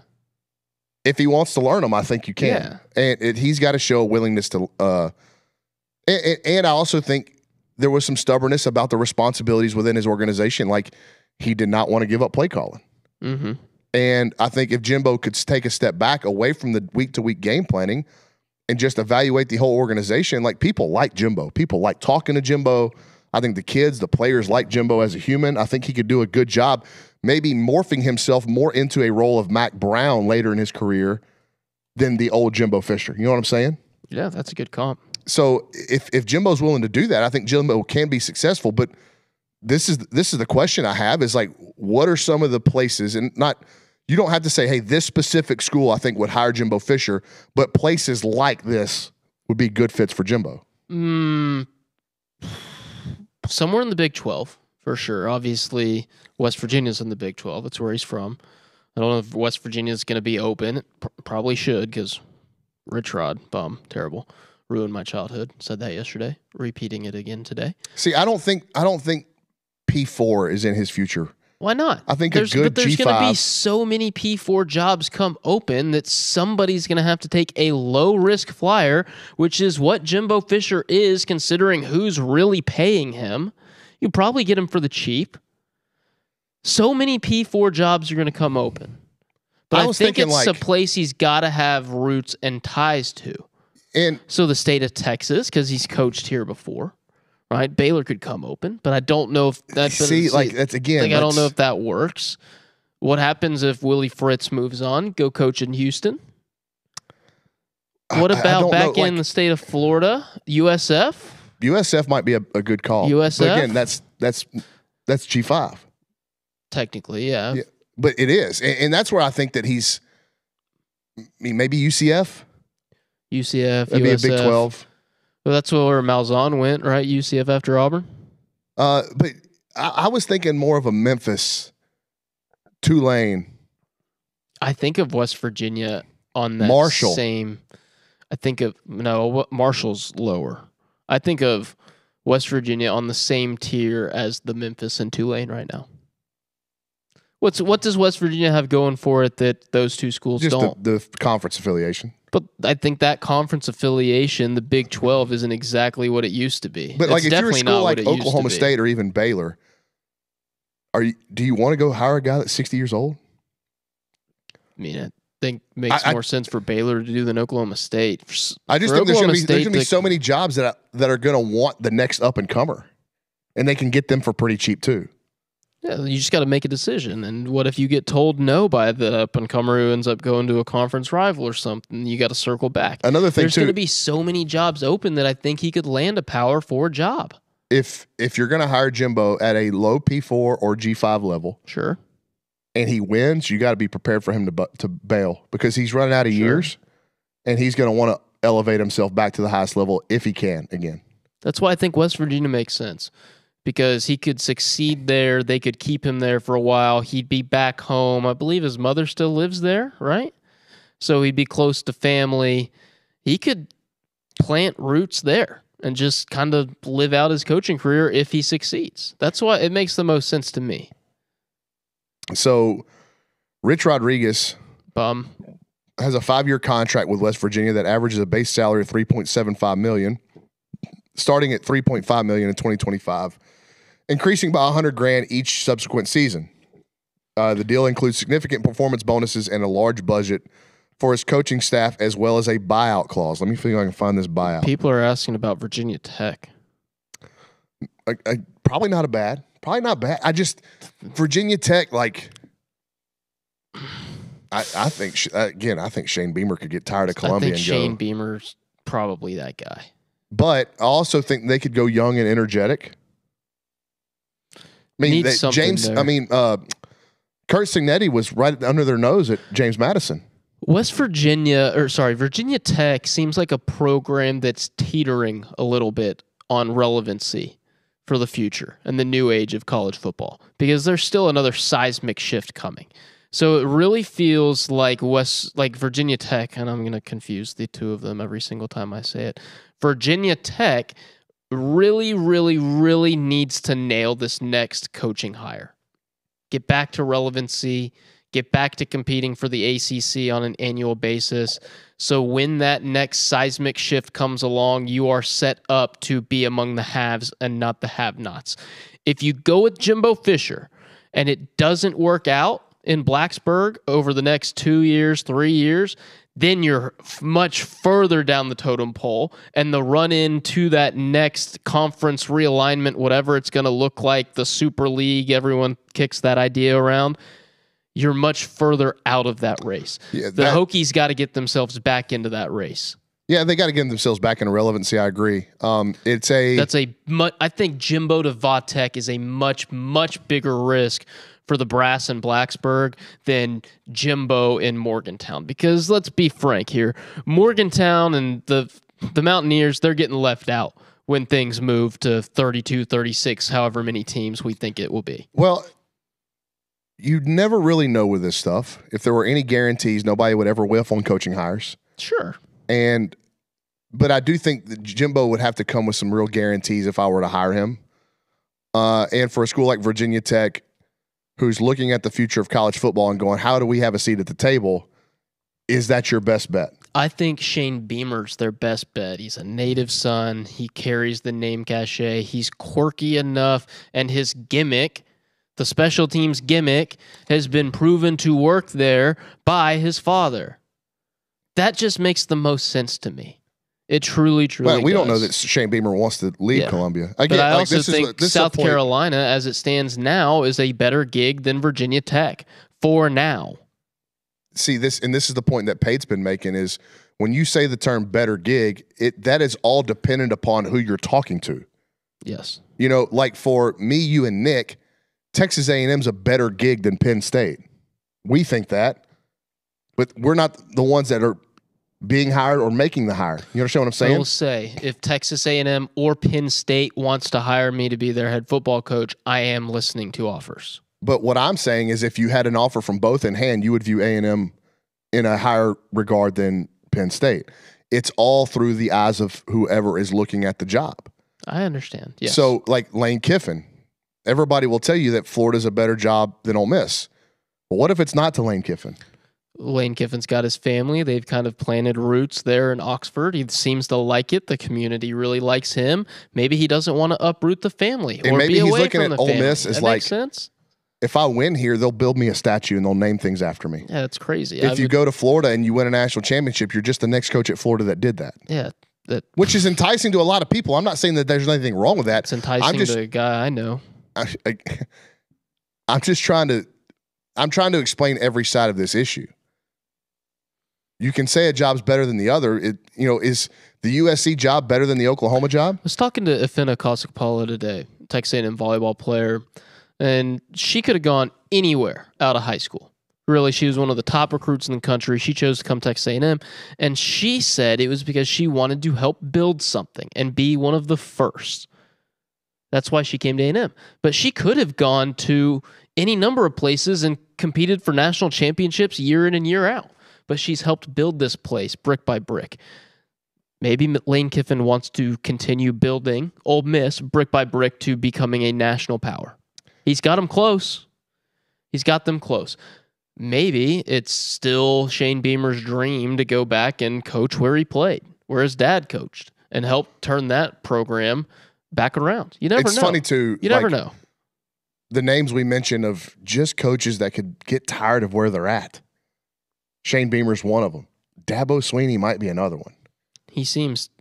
Speaker 1: If he wants to learn them, I think you can. Yeah. And he's got to show a willingness to. And I also think there was some stubbornness about the responsibilities within his organization. Like, he did not want to give up play calling.
Speaker 2: Mm-hmm.
Speaker 1: And I think if Jimbo could take a step back away from the week-to-week game planning and just evaluate the whole organization, like, people like Jimbo. People like talking to Jimbo. I think the kids, the players like Jimbo as a human. I think he could do a good job maybe morphing himself more into a role of Mac Brown later in his career than the old Jimbo Fisher. You know what I'm saying?
Speaker 2: Yeah, that's a good comp.
Speaker 1: So if Jimbo's willing to do that, I think Jimbo can be successful. But this is the question I have is, like, what are some of the places, and not, you don't have to say, hey, this specific school I think would hire Jimbo Fisher, but places like this would be good fits for Jimbo.
Speaker 2: Somewhere in the Big 12 for sure. Obviously, West Virginia's in the Big 12. That's where he's from. I don't know if West Virginia's going to be open. Probably should, because Rich Rod, terrible. Ruined my childhood. Said that yesterday. Repeating it again today.
Speaker 1: See, I don't think P4 is in his future.
Speaker 2: Why not?
Speaker 1: I think there's going to
Speaker 2: be so many P4 jobs come open that somebody's going to have to take a low-risk flyer, which is what Jimbo Fisher is, considering who's really paying him. You probably get him for the cheap. So many P4 jobs are going to come open. But I think it's a place he's got to have roots and ties to.
Speaker 1: And
Speaker 2: so the state of Texas, because he's coached here before, right? Baylor could come open, but I don't know if that's I don't know if that works. What happens if Willie Fritz moves on, go coach in Houston? What about back in the state of Florida, USF?
Speaker 1: USF might be a good call.
Speaker 2: USF,
Speaker 1: but again, that's G5.
Speaker 2: Technically, yeah.
Speaker 1: But it is, and that's where I think that he's. I mean, maybe UCF.
Speaker 2: UCF,
Speaker 1: that'd
Speaker 2: USF.
Speaker 1: Be a Big 12.
Speaker 2: Well, that's where Malzahn went, right? UCF after Auburn.
Speaker 1: But I was thinking more of a Memphis, Tulane.
Speaker 2: I think of West Virginia on that
Speaker 1: Marshall.
Speaker 2: Same. Marshall's lower. I think of West Virginia on the same tier as the Memphis and Tulane right now. What does West Virginia have going for it that those two schools
Speaker 1: Just
Speaker 2: don't?
Speaker 1: the conference affiliation.
Speaker 2: But I think that conference affiliation, the Big 12, isn't exactly what it used to be.
Speaker 1: But like if you're a school like
Speaker 2: Oklahoma
Speaker 1: Oklahoma State or even Baylor, do you want to go hire a guy that's 60 years old?
Speaker 2: I mean, I think it makes more sense for Baylor to do than Oklahoma State.
Speaker 1: I just think there's going to be so many jobs that are going to want the next up and comer, and they can get them for pretty cheap too.
Speaker 2: Yeah, you just got to make a decision. And what if you get told no by the up and comer who ends up going to a conference rival or something? You got to circle back.
Speaker 1: Another thing,
Speaker 2: there's going to be so many jobs open that I think he could land a Power 4 job.
Speaker 1: If you're going to hire Jimbo at a low P4 or G5 level,
Speaker 2: sure,
Speaker 1: and he wins, you got to be prepared for him to bail because he's running out of years, and he's going to want to elevate himself back to the highest level if he can again.
Speaker 2: That's why I think West Virginia makes sense. Because he could succeed there. They could keep him there for a while. He'd be back home. I believe his mother still lives there, right? So he'd be close to family. He could plant roots there and just kind of live out his coaching career if he succeeds. That's why it makes the most sense to me.
Speaker 1: So Rich Rodriguez has a 5-year contract with West Virginia that averages a base salary of $3.75 million, starting at $3.5 million in 2025. Increasing by $100,000 each subsequent season. The deal includes significant performance bonuses and a large budget for his coaching staff, as well as a buyout clause. Let me see if I can find this buyout.
Speaker 2: People are asking about Virginia Tech.
Speaker 1: Probably not bad. Virginia Tech, like, I think Shane Beamer could get tired of Columbia.
Speaker 2: I think Shane Beamer's probably that guy.
Speaker 1: But I also think they could go young and energetic. I mean, Kurt Signetti was right under their nose at James Madison.
Speaker 2: Virginia Tech seems like a program that's teetering a little bit on relevancy for the future and the new age of college football because there's still another seismic shift coming. So it really feels like Virginia Tech, and I'm going to confuse the two of them every single time I say it. Virginia Tech really, really, really needs to nail this next coaching hire. Get back to relevancy, get back to competing for the ACC on an annual basis. So when that next seismic shift comes along, you are set up to be among the haves and not the have-nots. If you go with Jimbo Fisher and it doesn't work out in Blacksburg over the next 2 years, 3 years, then you're much further down the totem pole, and the run into that next conference realignment, whatever it's going to look like, the Super League, everyone kicks that idea around, you're much further out of that race. Yeah, the Hokies got to get themselves back into that race.
Speaker 1: Yeah, they got to get themselves back into relevancy. I agree. I
Speaker 2: think Jimbo to Vatek is a much, much bigger risk for the Brass in Blacksburg than Jimbo in Morgantown. Because let's be frank here, Morgantown and the Mountaineers, they're getting left out when things move to 32, 36, however many teams we think it will be.
Speaker 1: Well, you'd never really know with this stuff. If there were any guarantees, nobody would ever whiff on coaching hires.
Speaker 2: Sure.
Speaker 1: But I do think that Jimbo would have to come with some real guarantees if I were to hire him. And for a school like Virginia Tech, who's looking at the future of college football and going, how do we have a seat at the table? Is that your best bet?
Speaker 2: I think Shane Beamer's their best bet. He's a native son. He carries the name cachet. He's quirky enough, and his gimmick, the special teams gimmick, has been proven to work there by his father. That just makes the most sense to me. It truly, truly
Speaker 1: we
Speaker 2: does.
Speaker 1: don't know that Shane Beamer wants to leave Columbia.
Speaker 2: But I also think South Carolina, as it stands now, is a better gig than Virginia Tech for now.
Speaker 1: See, this is the point that Pate's been making is when you say the term better gig, that is all dependent upon who you're talking to.
Speaker 2: Yes.
Speaker 1: You know, like for me, you, and Nick, Texas A&M's a better gig than Penn State. We think that, but we're not the ones that are being hired or making the hire. You understand what I'm saying?
Speaker 2: I will say, if Texas A&M or Penn State wants to hire me to be their head football coach, I am listening to offers.
Speaker 1: But what I'm saying is if you had an offer from both in hand, you would view A&M in a higher regard than Penn State. It's all through the eyes of whoever is looking at the job.
Speaker 2: I understand, yes.
Speaker 1: So, like Lane Kiffin, everybody will tell you that Florida's a better job than Ole Miss. But what if it's not to Lane Kiffin?
Speaker 2: Lane Kiffin's got his family. They've kind of planted roots there in Oxford. He seems to like it. The community really likes him. Maybe he doesn't want to uproot the family
Speaker 1: And
Speaker 2: or
Speaker 1: maybe
Speaker 2: be
Speaker 1: he's
Speaker 2: away
Speaker 1: looking
Speaker 2: from
Speaker 1: at
Speaker 2: the
Speaker 1: Ole
Speaker 2: family.
Speaker 1: Miss as
Speaker 2: That
Speaker 1: like,
Speaker 2: makes sense.
Speaker 1: if I win here, they'll build me a statue and they'll name things after me.
Speaker 2: Yeah, that's crazy.
Speaker 1: If you go to Florida and you win a national championship, you're just the next coach at Florida that did that.
Speaker 2: Yeah.
Speaker 1: Which is enticing to a lot of people. I'm not saying that there's anything wrong with that.
Speaker 2: It's enticing to a guy I know.
Speaker 1: I'm trying to explain every side of this issue. You can say a job's better than the other. Is the USC job better than the Oklahoma job?
Speaker 2: I was talking to Ifena Kosikpala today, Texas A&M volleyball player, and she could have gone anywhere out of high school. Really, she was one of the top recruits in the country. She chose to come to Texas A&M, and she said it was because she wanted to help build something and be one of the first. That's why she came to A&M. But she could have gone to any number of places and competed for national championships year in and year out. But she's helped build this place brick by brick. Maybe Lane Kiffin wants to continue building Ole Miss brick by brick to becoming a national power. He's got them close. He's got them close. Maybe it's still Shane Beamer's dream to go back and coach where he played, where his dad coached, and help turn that program back around. You never know.
Speaker 1: It's funny, too.
Speaker 2: You never know.
Speaker 1: The names we mentioned of just coaches that could get tired of where they're at. Shane Beamer's one of them. Dabo Swinney might be another one.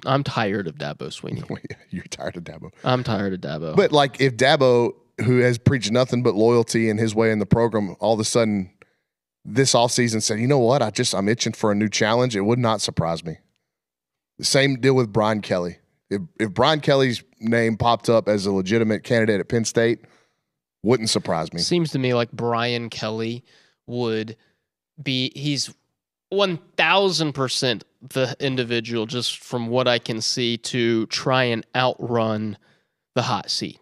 Speaker 2: I'm tired of Dabo Swinney.
Speaker 1: You're tired of Dabo.
Speaker 2: I'm tired of Dabo.
Speaker 1: But like if Dabo, who has preached nothing but loyalty in his way in the program, all of a sudden this offseason said, you know what, I'm itching for a new challenge, it would not surprise me. The same deal with Brian Kelly. If Brian Kelly's name popped up as a legitimate candidate at Penn State, wouldn't surprise me.
Speaker 2: Seems to me like Brian Kelly would be, he's 1,000% the individual, just from what I can see, to try and outrun the hot seat.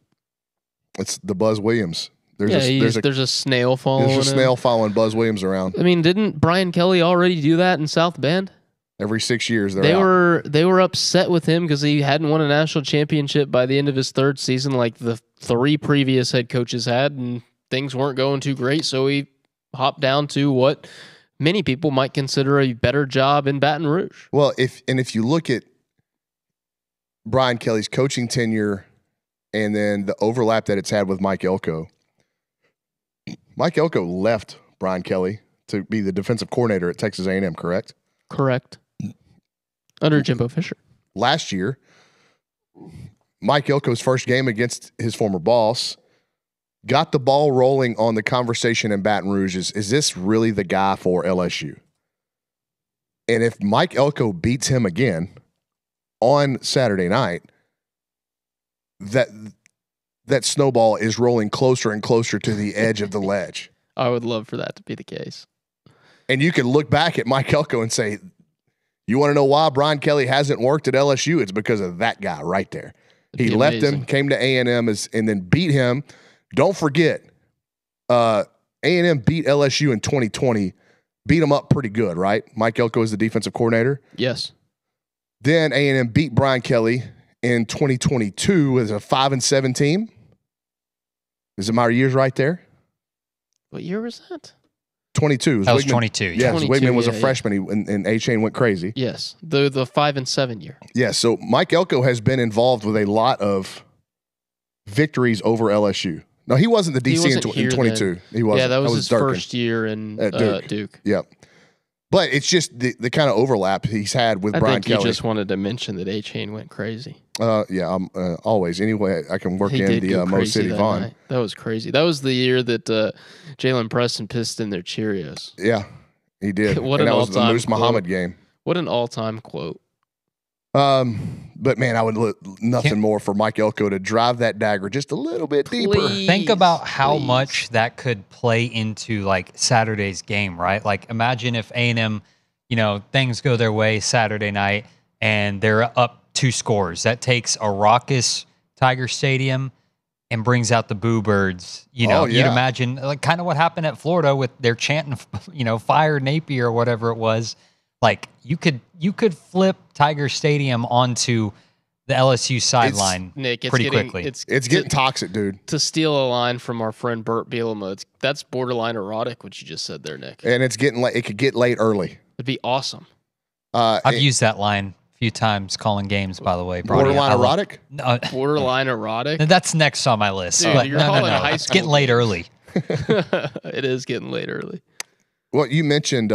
Speaker 1: It's the Buzz Williams.
Speaker 2: There's a snail following
Speaker 1: There's a snail following Buzz Williams around.
Speaker 2: I mean, didn't Brian Kelly already do that in South Bend?
Speaker 1: Every 6 years
Speaker 2: they were upset with him because he hadn't won a national championship by the end of his third season like the 3 previous head coaches had, and things weren't going too great, so he hopped down to what many people might consider a better job in Baton Rouge.
Speaker 1: Well, if you look at Brian Kelly's coaching tenure and then the overlap that it's had with Mike Elko, Mike Elko left Brian Kelly to be the defensive coordinator at Texas A&M, correct?
Speaker 2: Correct. Under Jimbo Fisher.
Speaker 1: Last year, Mike Elko's first game against his former boss got the ball rolling on the conversation in Baton Rouge. Is this really the guy for LSU? And if Mike Elko beats him again on Saturday night, that snowball is rolling closer and closer to the edge of the ledge.
Speaker 2: I would love for that to be the case.
Speaker 1: And you can look back at Mike Elko and say, you want to know why Brian Kelly hasn't worked at LSU? It's because of that guy right there. He left him, came to A&M, and then beat him. Don't forget, A&M beat LSU in 2020, beat them up pretty good, right? Mike Elko is the defensive coordinator.
Speaker 2: Yes.
Speaker 1: Then A&M beat Brian Kelly in 2022 as a 5-7 team. Is it my years right there?
Speaker 2: What year was that?
Speaker 1: 22.
Speaker 3: That was 22.
Speaker 1: Yeah,
Speaker 3: 22,
Speaker 1: Wigman was a freshman, and A-Chain went crazy.
Speaker 2: Yes, the 5-7 year.
Speaker 1: Yeah, so Mike Elko has been involved with a lot of victories over LSU. No, he wasn't the DC in 22. He wasn't.
Speaker 2: Yeah, that was his
Speaker 1: Durkin.
Speaker 2: first year in Duke.
Speaker 1: Yep. But it's just the kind of overlap he's had with Brian Kelly.
Speaker 2: I think you just wanted to mention that A-Chain went crazy.
Speaker 1: Yeah, always. Anyway, I can work
Speaker 2: He
Speaker 1: in the Mo City Vaughn.
Speaker 2: Night. That was crazy. That was the year that Jalen Preston pissed in their Cheerios.
Speaker 1: Yeah, he did.
Speaker 2: What
Speaker 1: and
Speaker 2: an
Speaker 1: that was the
Speaker 2: all-time
Speaker 1: Moose Muhammad game.
Speaker 2: What an all-time quote.
Speaker 1: But man, I would look nothing more for Mike Elko to drive that dagger just a little bit deeper.
Speaker 3: Think about how much that could play into like Saturday's game, right? Like imagine if A&M, things go their way Saturday night and they're up 2 scores. That takes a raucous Tiger Stadium and brings out the Boo Birds. You'd imagine like kind of what happened at Florida with their chanting, fire Napier or whatever it was. Like you could flip Tiger Stadium onto the LSU sideline
Speaker 2: Nick, it's
Speaker 3: pretty
Speaker 2: getting,
Speaker 3: quickly.
Speaker 1: It's getting toxic, dude.
Speaker 2: To steal a line from our friend Burt Bielema, that's borderline erotic, what you just said there, Nick.
Speaker 1: And it's getting late. It could get late early.
Speaker 2: It'd be awesome.
Speaker 3: I've used that line a few times calling games, by the way. Brauny.
Speaker 1: Borderline erotic?
Speaker 3: No,
Speaker 2: Borderline erotic?
Speaker 3: that's next on my list.
Speaker 2: Dude,
Speaker 3: but
Speaker 2: you're
Speaker 3: no.
Speaker 2: calling a high
Speaker 3: It's
Speaker 2: school
Speaker 3: getting late
Speaker 2: game.
Speaker 3: early.
Speaker 2: It is getting late early.
Speaker 1: Well, you mentioned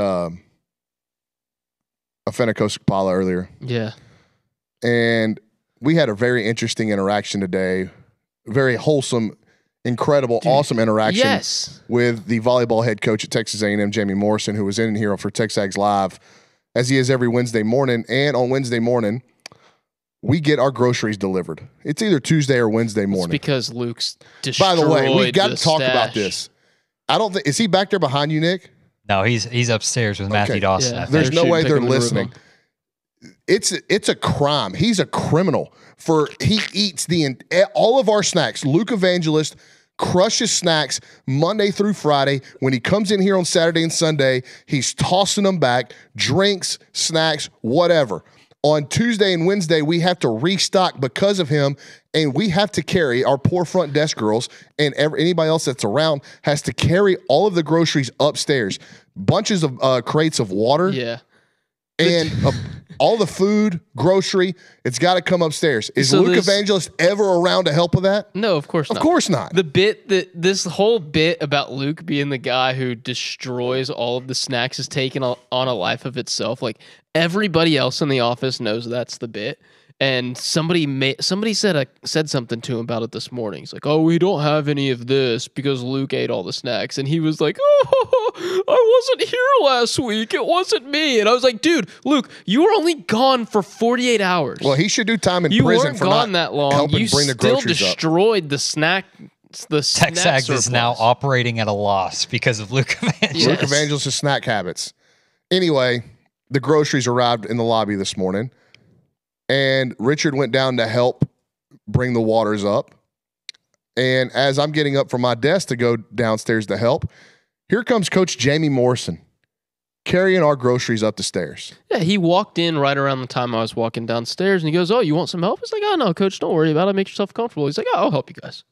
Speaker 1: Afenakosakpala earlier.
Speaker 2: Yeah.
Speaker 1: And we had a very interesting interaction today. Very wholesome, incredible, awesome interaction
Speaker 2: Yes.
Speaker 1: with the volleyball head coach at Texas A&M, Jamie Morrison, who was in here for TexAgs Live, as he is every Wednesday morning. And on Wednesday morning, we get our groceries delivered. It's either Tuesday or Wednesday
Speaker 2: It's
Speaker 1: morning.
Speaker 2: because Luke's destroyed
Speaker 1: By the way, we've got
Speaker 2: the
Speaker 1: to talk about
Speaker 2: stash.
Speaker 1: this. I don't think, is he back there behind you, Nick?
Speaker 3: No, he's upstairs with Matthew
Speaker 1: Okay.
Speaker 3: Dawson.
Speaker 2: Yeah.
Speaker 3: I think.
Speaker 1: There's no
Speaker 2: shoot,
Speaker 1: way
Speaker 2: pick
Speaker 1: they're
Speaker 2: him in the room.
Speaker 1: listening. It's a crime. He's a criminal he eats all of our snacks. Luke Evangelist crushes snacks Monday through Friday. When he comes in here on Saturday and Sunday, he's tossing them back, drinks, snacks, whatever. On Tuesday and Wednesday, we have to restock because of him, and we have to carry our poor front desk girls and anybody else that's around has to carry all of the groceries upstairs. Bunches of crates of water.
Speaker 2: Yeah.
Speaker 1: And all the food, grocery, it's got to come upstairs. Is
Speaker 2: So
Speaker 1: Luke
Speaker 2: this-
Speaker 1: Evangelist ever around to help with that?
Speaker 2: No, of course not.
Speaker 1: Of course not.
Speaker 2: This whole bit about Luke being the guy who destroys all of the snacks is taken on a life of itself. Like everybody else in the office knows that's the bit. And somebody said something to him about it this morning. He's like, "Oh, we don't have any of this because Luke ate all the snacks." And he was like, "Oh, I wasn't here last week. It wasn't me." And I was like, "Dude, Luke, you were only gone for 48 hours.
Speaker 1: Well, he should do time in
Speaker 2: You
Speaker 1: prison
Speaker 2: weren't
Speaker 1: for
Speaker 2: gone
Speaker 1: not
Speaker 2: that long.
Speaker 1: helping
Speaker 2: You
Speaker 1: bring the
Speaker 2: still
Speaker 1: groceries up.
Speaker 2: destroyed the snack. The snack
Speaker 3: TexAgs is now
Speaker 2: surplus.
Speaker 3: operating at a loss because of Luke Evangelist.
Speaker 1: Luke
Speaker 2: Yes.
Speaker 1: Evangelist's snack habits. Anyway, the groceries arrived in the lobby this morning, and Richard went down to help bring the waters up. And as I'm getting up from my desk to go downstairs to help, here comes Coach Jamie Morrison carrying our groceries up the stairs.
Speaker 2: Yeah, he walked in right around the time I was walking downstairs, and he goes, "Oh, you want some help?" I was like, "Oh, no, Coach, don't worry about it. Make yourself comfortable." He's like, "Oh, I'll help you guys."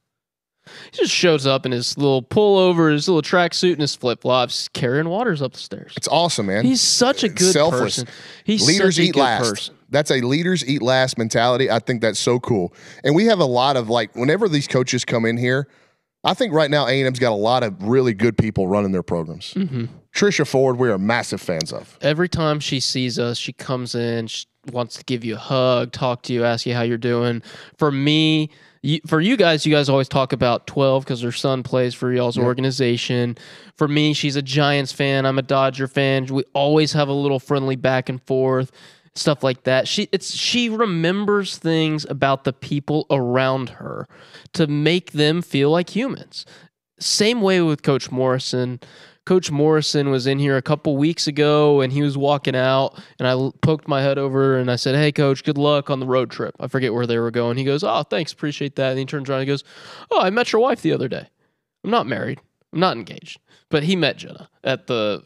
Speaker 2: He just shows up in his little pullover, his little tracksuit, and his flip-flops, carrying waters up the stairs.
Speaker 1: It's awesome, man.
Speaker 2: He's such a good
Speaker 1: Selfless.
Speaker 2: person. He's
Speaker 1: Leaders
Speaker 2: such a
Speaker 1: eat
Speaker 2: good
Speaker 1: last.
Speaker 2: person.
Speaker 1: That's a leaders eat last mentality. I think that's so cool. And we have a lot of, like, whenever these coaches come in here, I think right now A&M's got a lot of really good people running their programs.
Speaker 2: Mm-hmm.
Speaker 1: Trisha Ford, we are massive fans of.
Speaker 2: Every time she sees us, she comes in, she wants to give you a hug, talk to you, ask you how you're doing. For me, for you guys always talk about 12 because her son plays for y'all's organization. For me, she's a Giants fan. I'm a Dodger fan. We always have a little friendly back and forth, stuff like that. She remembers things about the people around her to make them feel like humans. Same way with Coach Morrison. Coach Morrison was in here a couple weeks ago, and he was walking out, and I poked my head over, and I said, "Hey, Coach, good luck on the road trip." I forget where they were going. He goes, "Oh, thanks, appreciate that." And he turns around and goes, "Oh, I met your wife the other day. I'm not married. I'm not engaged." But he met Jenna at the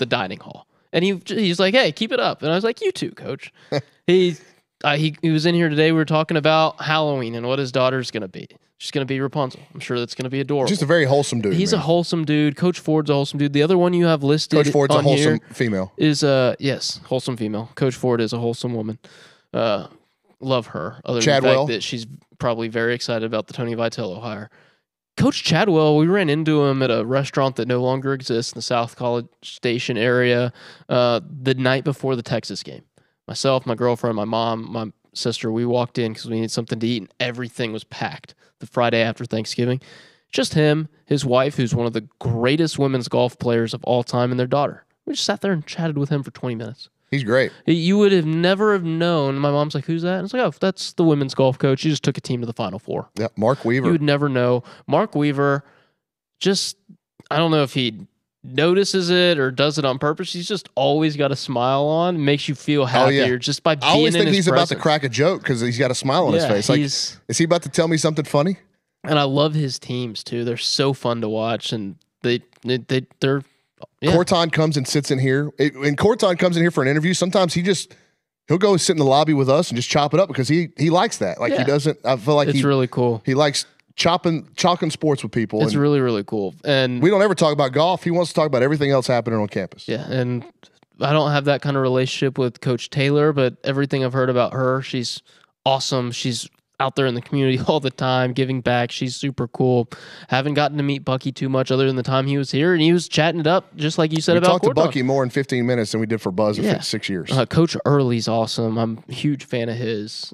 Speaker 2: dining hall. And he's like, "Hey, keep it up." And I was like, "You too, Coach." He was in here today. We were talking about Halloween and what his daughter's going to be. She's going to be Rapunzel. I'm sure that's going to be adorable.
Speaker 1: Just a very wholesome dude.
Speaker 2: He's
Speaker 1: man.
Speaker 2: a wholesome dude. Coach Ford's a wholesome dude. The other one you have listed
Speaker 1: Coach Ford's a
Speaker 2: on
Speaker 1: wholesome
Speaker 2: here
Speaker 1: female.
Speaker 2: is yes, wholesome female. Coach Ford is a wholesome woman. Love her. Other than the
Speaker 1: Chadwell.
Speaker 2: fact that she's probably very excited about the Tony Vitello hire. Coach Chadwell, we ran into him at a restaurant that no longer exists in the South College Station area the night before the Texas game. Myself, my girlfriend, my mom, my sister, we walked in because we needed something to eat, and everything was packed the Friday after Thanksgiving. Just him, his wife, who's one of the greatest women's golf players of all time, and their daughter. We just sat there and chatted with him for 20 minutes.
Speaker 1: He's great.
Speaker 2: You would have never have known. My mom's like, "Who's that?" And it's like, "Oh, that's the women's golf coach. He just took a team to the Final Four."
Speaker 1: Yeah, Mark Weaver.
Speaker 2: You would never know. Mark Weaver, I don't know if he notices it or does it on purpose. He's just always got a smile on. Makes you feel happier just by being
Speaker 1: I always
Speaker 2: in
Speaker 1: think
Speaker 2: his
Speaker 1: he's about to
Speaker 2: presence.
Speaker 1: crack a joke because he's got a smile on his face. Like,
Speaker 2: he's-
Speaker 1: is he about to tell me something funny?
Speaker 2: and I love his teams too. They're so fun to watch, and they're yeah.
Speaker 1: Corton comes and sits in here. When Corton comes in here for an interview, sometimes he'll he'll go sit in the lobby with us and just chop it up because he likes that. Like he doesn't. I feel like
Speaker 2: it's really cool.
Speaker 1: He likes chalking sports with people.
Speaker 2: It's really, really cool. And
Speaker 1: we don't ever talk about golf. He wants to talk about everything else happening on campus.
Speaker 2: Yeah, and I don't have that kind of relationship with Coach Taylor, but everything I've heard about her, she's awesome. She's out there in the community all the time, giving back. She's super cool. Haven't gotten to meet Bucky too much other than the time he was here, and he was chatting it up, just like you said about
Speaker 1: talked to Bucky more in 15 minutes than we did for Buzz in 6 years.
Speaker 2: Coach Early's awesome. I'm a huge fan of his.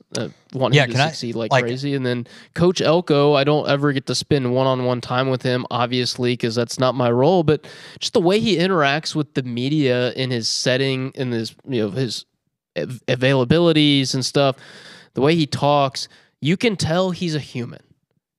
Speaker 2: Want him to succeed like crazy. And then Coach Elko, I don't ever get to spend one-on-one time with him, obviously, because that's not my role, but just the way he interacts with the media in his setting, in his, his availabilities and stuff, the way he talks, you can tell he's a human.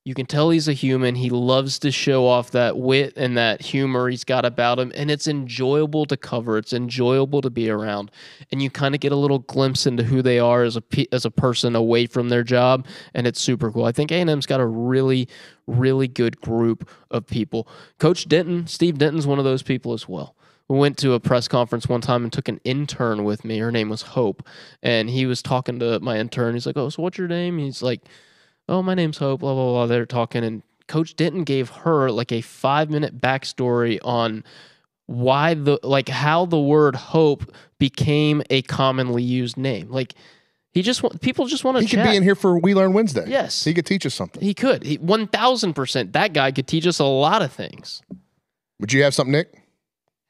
Speaker 2: You can tell he's a human. He loves to show off that wit and that humor he's got about him, and it's enjoyable to cover. It's enjoyable to be around, and you kind of get a little glimpse into who they are as a person away from their job, and it's super cool. I think A&M's got a really, really good group of people. Coach Denton, Steve Denton's one of those people as well. We went to a press conference one time and took an intern with me. Her name was Hope. And he was talking to my intern. He's like, oh, so what's your name? He's like, oh, my name's Hope, blah, blah, blah. They're talking. And Coach Denton gave her like a 5-minute backstory on why how the word hope became a commonly used name. Like, people just want to chat.
Speaker 1: He could be in here for We Learn Wednesday.
Speaker 2: Yes.
Speaker 1: He could teach us something.
Speaker 2: He could. 1,000%. That guy could teach us a lot of things.
Speaker 1: Would you have something, Nick?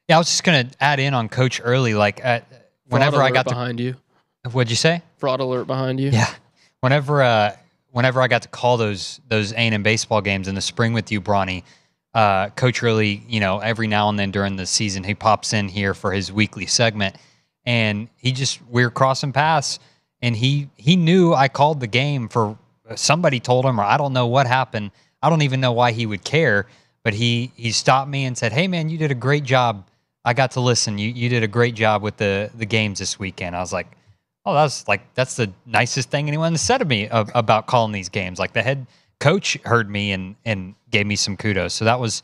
Speaker 3: Yeah, I was just going to add in on Coach Early, whenever I got
Speaker 2: behind you.
Speaker 3: What'd you say?
Speaker 2: Fraud alert behind you.
Speaker 3: Yeah. Whenever I got to call those A&M baseball games in the spring with you, Brauny, Coach Early, every now and then during the season, he pops in here for his weekly segment, and we were crossing paths, and he knew I called the game for somebody told him, or I don't know what happened. I don't even know why he would care, but he stopped me and said, hey, man, you did a great job. I got to listen. You did a great job with the games this weekend. I was like, oh, that's the nicest thing anyone has said to me about calling these games. Like the head coach heard me and gave me some kudos. So that was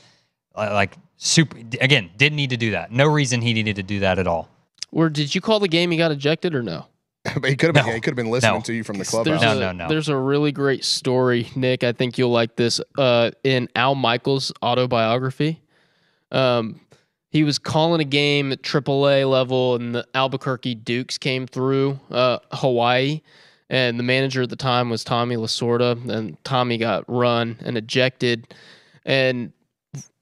Speaker 3: super. Again, didn't need to do that. No reason he needed to do that at all.
Speaker 2: Or did you call the game he got ejected or no?
Speaker 1: He could have been. He could have been listening to you from the clubhouse.
Speaker 3: No.
Speaker 2: There's a really great story, Nick. I think you'll like this. In Al Michaels' autobiography. He was calling a game at AAA level, and the Albuquerque Dukes came through Hawaii, and the manager at the time was Tommy Lasorda, and Tommy got run and ejected, and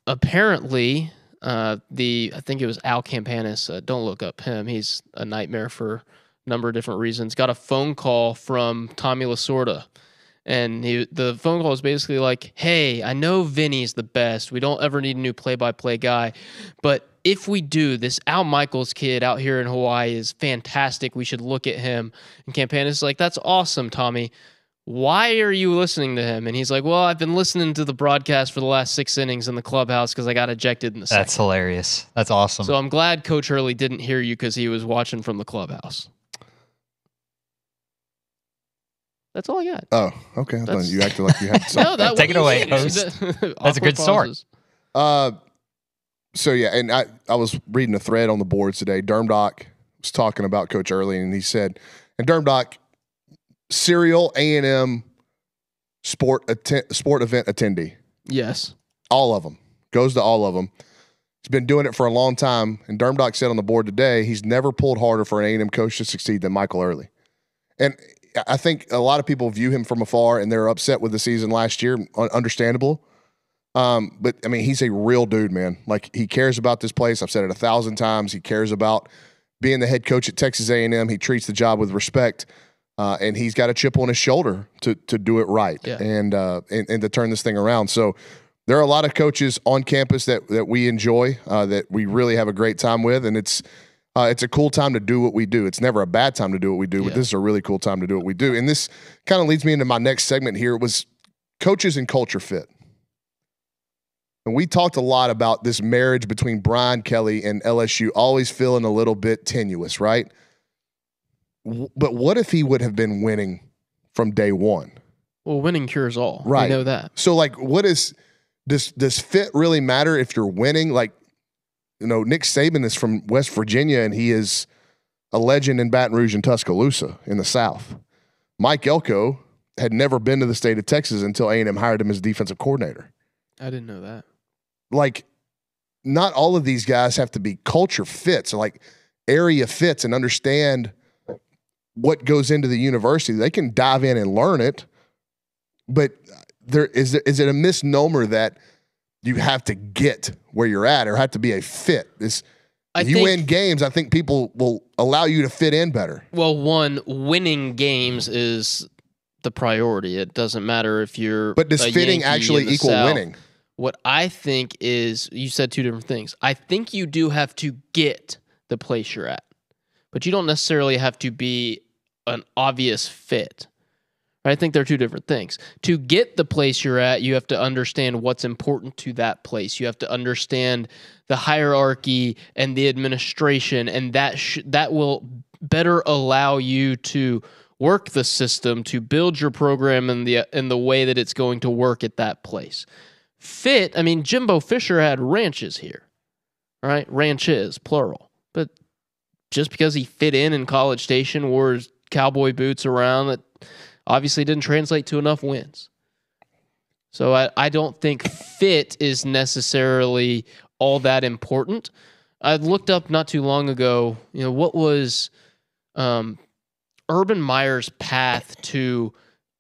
Speaker 2: apparently I think it was Al Campanis. Don't look up him. He's a nightmare for a number of different reasons. Got a phone call from Tommy Lasorda. And the phone call was basically like, hey, I know Vinny's the best. We don't ever need a new play-by-play guy. But if we do, this Al Michaels kid out here in Hawaii is fantastic. We should look at him. And Campanis is like, that's awesome, Tommy. Why are you listening to him? And he's like, well, I've been listening to the broadcast for the last 6 innings in the clubhouse because I got ejected in the second.
Speaker 3: That's hilarious. That's awesome.
Speaker 2: So I'm glad Coach Hurley didn't hear you because he was watching from the clubhouse. That's all I got.
Speaker 1: Oh, okay. I thought you acted like you had something.
Speaker 2: No,
Speaker 3: take it away, host. That's a good story.
Speaker 1: So yeah, and I was reading a thread on the boards today. Dermdock was talking about Coach Early, and he said, and Dermdock, serial A&M sport event attendee.
Speaker 2: Yes.
Speaker 1: All of them. Goes to all of them. He's been doing it for a long time, and Dermdock said on the board today he's never pulled harder for an A&M coach to succeed than Michael Early. And I think a lot of people view him from afar, and they're upset with the season last year. Understandable. But, I mean, he's a real dude, man. Like, he cares about this place. I've said it 1,000 times. He cares about being the head coach at Texas A&M. He treats the job with respect, and he's got a chip on his shoulder to do it right and to turn this thing around. So there are a lot of coaches on campus that we enjoy, that we really have a great time with, and it's a cool time to do what we do. It's never a bad time to do what we do, but this is a really cool time to do what we do. And this kind of leads me into my next segment here. It was coaches and culture fit. And we talked a lot about this marriage between Brian Kelly and LSU always feeling a little bit tenuous, right? But what if he would have been winning from day one?
Speaker 2: Well, winning cures all.
Speaker 1: Right.
Speaker 2: We know that.
Speaker 1: So, like, does fit really matter if you're winning? Like, you know, Nick Saban is from West Virginia, and he is a legend in Baton Rouge and Tuscaloosa in the South. Mike Elko had never been to the state of Texas until A&M hired him as defensive coordinator.
Speaker 2: I didn't know that.
Speaker 1: Like, not all of these guys have to be culture fits or like area fits and understand what goes into the university. They can dive in and learn it, but is it a misnomer that you have to get where you're at or have to be a fit? If you win games, I think people will allow you to fit in better.
Speaker 2: Well, one, winning games is the priority. It doesn't matter if you're
Speaker 1: But does fitting
Speaker 2: Yankee
Speaker 1: actually
Speaker 2: in the
Speaker 1: equal
Speaker 2: South.
Speaker 1: winning?
Speaker 2: What I think is, you said two different things. I think you do have to get the place you're at, but you don't necessarily have to be an obvious fit. I think they're two different things. To get the place you're at, you have to understand what's important to that place. You have to understand the hierarchy and the administration, and that will better allow you to work the system, to build your program in the way that it's going to work at that place. Fit, I mean, Jimbo Fisher had ranches here, right? Ranches, plural. But just because he fit in College Station, wore his cowboy boots around, that obviously didn't translate to enough wins. So I don't think fit is necessarily all that important. I looked up not too long ago, what was Urban Meyer's path to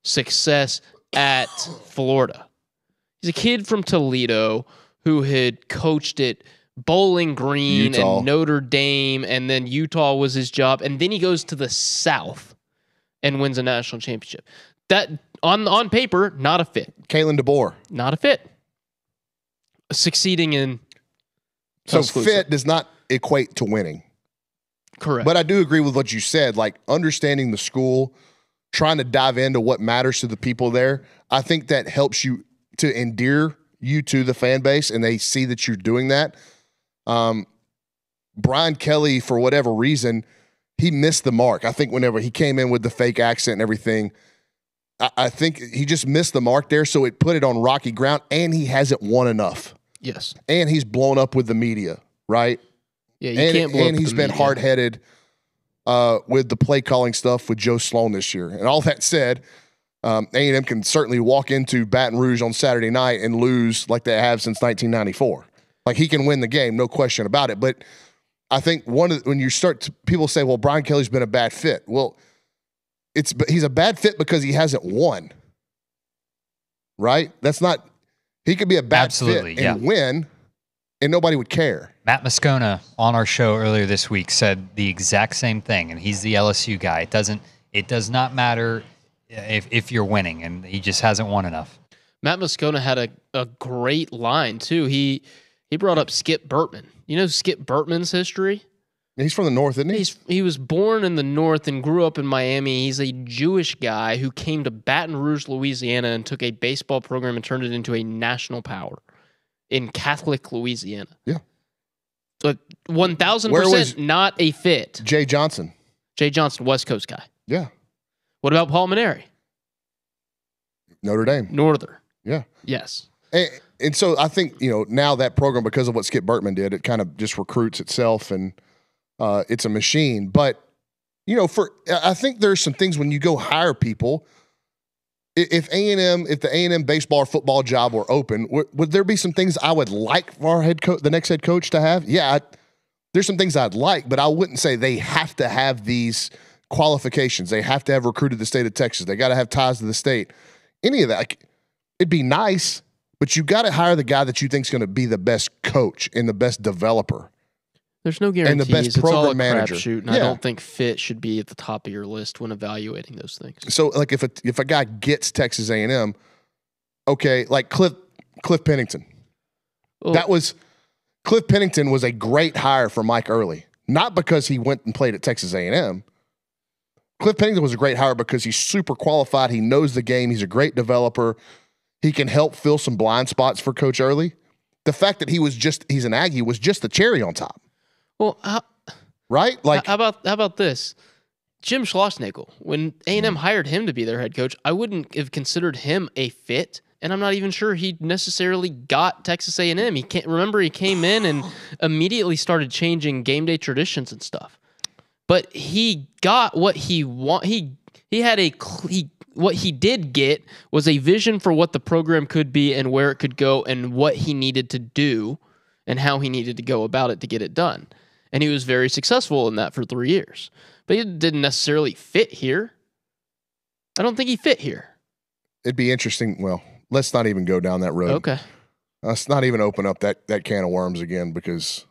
Speaker 2: success at Florida. He's a kid from Toledo who had coached at Bowling Green
Speaker 1: Utah.
Speaker 2: and Notre Dame, and then Utah was his job, and then he goes to the South and wins a national championship. That, on paper, not a fit.
Speaker 1: Kalen DeBoer.
Speaker 2: Not a fit. Succeeding in
Speaker 1: So fit does not equate to winning.
Speaker 2: Correct.
Speaker 1: But I do agree with what you said, like understanding the school, trying to dive into what matters to the people there. I think that helps you to endear you to the fan base, and they see that you're doing that. Brian Kelly, for whatever reason, he missed the mark. I think whenever he came in with the fake accent and everything, I think he just missed the mark there, so it put it on rocky ground, and he hasn't won enough.
Speaker 2: Yes.
Speaker 1: And he's blown up with the media, right?
Speaker 2: Yeah, you can't blow up
Speaker 1: and he's
Speaker 2: the
Speaker 1: been
Speaker 2: media.
Speaker 1: hard-headed with the play calling stuff with Joe Sloan this year. And all that said, A&M can certainly walk into Baton Rouge on Saturday night and lose like they have since 1994. Like, he can win the game, no question about it. But I think when you start to, people say, well, Brian Kelly's been a bad fit. Well, he's a bad fit because he hasn't won. Right? That's not – he could be a bad fit and win, and nobody would care.
Speaker 3: Matt Moscona on our show earlier this week said the exact same thing, and he's the LSU guy. It does not matter if you're winning, and he just hasn't won enough.
Speaker 2: Matt Moscona had a great line, too. He brought up Skip Burtman. You know Skip Burtman's history?
Speaker 1: He's from the North, isn't he?
Speaker 2: He was born in the North and grew up in Miami. He's a Jewish guy who came to Baton Rouge, Louisiana, and took a baseball program and turned it into a national power in Catholic Louisiana.
Speaker 1: Yeah.
Speaker 2: But 1,000% not a fit.
Speaker 1: Jay Johnson.
Speaker 2: Jay Johnson, West Coast guy.
Speaker 1: Yeah.
Speaker 2: What about Paul Maneri?
Speaker 1: Notre Dame.
Speaker 2: Northern.
Speaker 1: Yeah.
Speaker 2: Yes.
Speaker 1: And so I think, now that program, because of what Skip Burtman did, it kind of just recruits itself, and it's a machine. But, I think there's some things when you go hire people, if the A&M baseball or football job were open, would there be some things I would like for our the next head coach to have? Yeah, there's some things I'd like, but I wouldn't say they have to have these qualifications. They have to have recruited the state of Texas. They got to have ties to the state. Any of that. It'd be nice, but you got to hire the guy that you think is going to be the best coach and the best developer.
Speaker 2: There's no guarantees.
Speaker 1: And the best
Speaker 2: it's all
Speaker 1: program
Speaker 2: a
Speaker 1: manager.
Speaker 2: crapshoot, and I don't think fit should be at the top of your list when evaluating those things.
Speaker 1: So, like, if a guy gets Texas A&M, okay, like Cliff Pennington.
Speaker 2: Well,
Speaker 1: Cliff Pennington was a great hire for Mike Early, not because he went and played at Texas A&M. Cliff Pennington was a great hire because he's super qualified. He knows the game. He's a great developer. He can help fill some blind spots for Coach Early. The fact that he's an Aggie was just the cherry on top.
Speaker 2: Well,
Speaker 1: right? Like,
Speaker 2: how about this? Jim Schlossnagle, when A&M hired him to be their head coach, I wouldn't have considered him a fit, and I'm not even sure he necessarily got Texas A&M. He came in and immediately started changing game day traditions and stuff. but he got what he want. What he did get was a vision for what the program could be and where it could go and what he needed to do and how he needed to go about it to get it done. And he was very successful in that for 3 years. But he didn't necessarily fit here. I don't think he fit here.
Speaker 1: It'd be interesting. Well, let's not even go down that road.
Speaker 2: Okay.
Speaker 1: Let's not even open up that can of worms again because.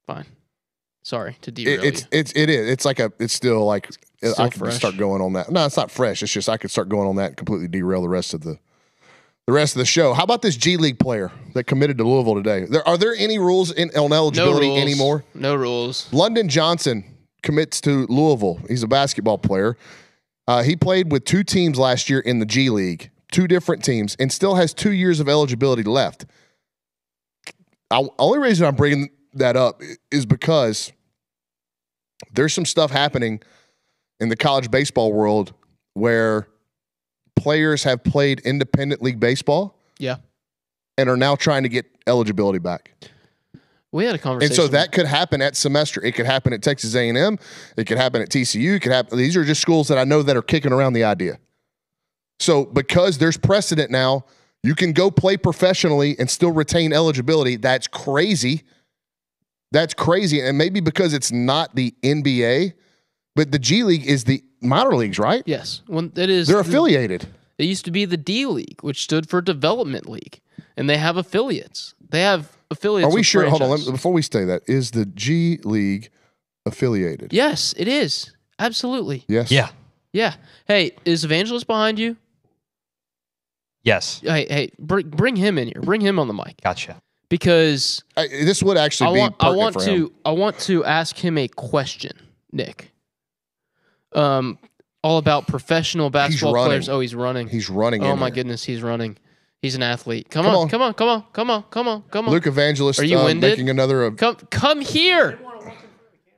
Speaker 2: Fine. Sorry to derail
Speaker 1: it is. It's still like I could
Speaker 2: fresh.
Speaker 1: start going on that. No, it's not fresh. It's just I could start going on that and completely derail the rest of the show. How about this G League player that committed to Louisville today? Are there any rules on eligibility anymore?
Speaker 2: No rules.
Speaker 1: London Johnson commits to Louisville. He's a basketball player. He played with 2 teams last year in the G League, 2 different teams, and still has 2 years of eligibility left. Only reason I'm bringing that up is because there's some stuff happening in the college baseball world where players have played independent league baseball, and are now trying to get eligibility back.
Speaker 2: We had a conversation,
Speaker 1: and so that could happen at semester. It could happen at Texas A&M. It could happen at TCU. It could happen. These are just schools that I know that are kicking around the idea. So because there's precedent now, you can go play professionally and still retain eligibility. That's crazy. That's crazy. And maybe because it's not the NBA, but the G League is the minor leagues, right?
Speaker 2: Yes. Well, it is.
Speaker 1: They're affiliated.
Speaker 2: It used to be the D League, which stood for Development League, and they have affiliates. They have affiliates.
Speaker 1: Are we sure?
Speaker 2: Franchise.
Speaker 1: Hold on. Before we say that, is the G League affiliated?
Speaker 2: Yes, it is. Absolutely.
Speaker 1: Yes.
Speaker 3: Yeah.
Speaker 2: Yeah. Hey, is Evangelist behind you?
Speaker 3: Yes.
Speaker 2: Hey, bring him in here. Bring him on the mic.
Speaker 3: Gotcha.
Speaker 2: Because
Speaker 1: This would actually be pertinent for him.
Speaker 2: I want to ask him a question, Nick. All about professional basketball players. Oh, he's running.
Speaker 1: He's running.
Speaker 2: Oh my goodness, he's running. He's an athlete. Come on.
Speaker 1: Luke Evangelist.
Speaker 2: Are you winded?
Speaker 1: Making another.
Speaker 2: Come here.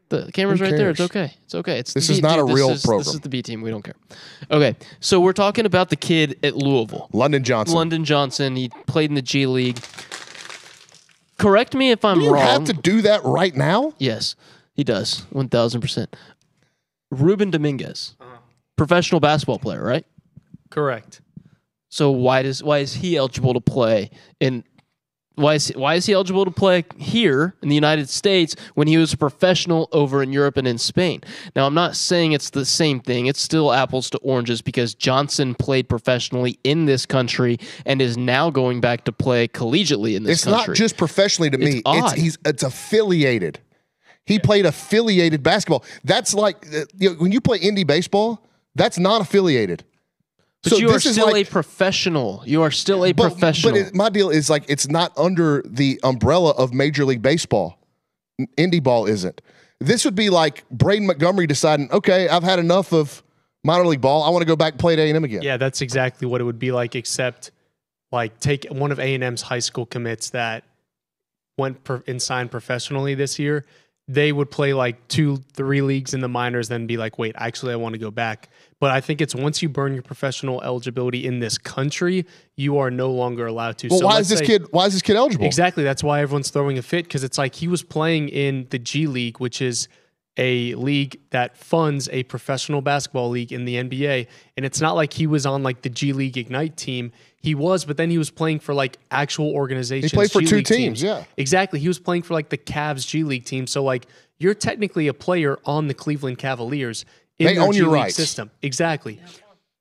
Speaker 2: The camera's right there. It's okay. It's okay.
Speaker 1: This is not a real program.
Speaker 2: This is the B team. We don't care. Okay, so we're talking about the kid at Louisville,
Speaker 1: London Johnson.
Speaker 2: He played in the G League. Correct me if I'm
Speaker 1: wrong. You
Speaker 2: wrong.
Speaker 1: have to do that right now?
Speaker 2: Yes, he does. 1,000%. Ruben Dominguez, professional basketball player, right?
Speaker 4: Correct.
Speaker 2: So why is he eligible to play in? Why is he eligible to play here in the United States when he was a professional over in Europe and in Spain? Now, I'm not saying it's the same thing. It's still apples to oranges because Johnson played professionally in this country and is now going back to play collegiately in this country.
Speaker 1: It's not just professionally to me.
Speaker 2: Odd.
Speaker 1: It's affiliated. He played affiliated basketball. That's like when you play indie baseball, that's not affiliated.
Speaker 2: But you are still a professional. You are still a professional.
Speaker 1: But my deal is like it's not under the umbrella of Major League Baseball. Indie ball isn't. This would be like Braden Montgomery deciding, okay, I've had enough of minor league ball. I want to go back and play at A&M again.
Speaker 4: Yeah, that's exactly what it would be like, except like take one of A&M's high school commits that went and signed professionally this year. They would play like 2-3 leagues in the minors, then be like, wait, actually, I want to go back. But I think it's once you burn your professional eligibility in this country, you are no longer allowed to.
Speaker 1: Well, why is this kid eligible?
Speaker 4: Exactly. That's why everyone's throwing a fit, because it's like he was playing in the G League, which is a league that funds a professional basketball league in the NBA. And it's not like he was on like the G League Ignite team. He was, but then he was playing for like actual organizations.
Speaker 1: He played for
Speaker 4: G
Speaker 1: 2
Speaker 4: League
Speaker 1: teams, yeah.
Speaker 4: Exactly. He was playing for like the Cavs G League team. So like you're technically a player on the Cleveland Cavaliers in
Speaker 1: they
Speaker 4: their
Speaker 1: own
Speaker 4: G
Speaker 1: your
Speaker 4: League
Speaker 1: rights.
Speaker 4: system. Exactly.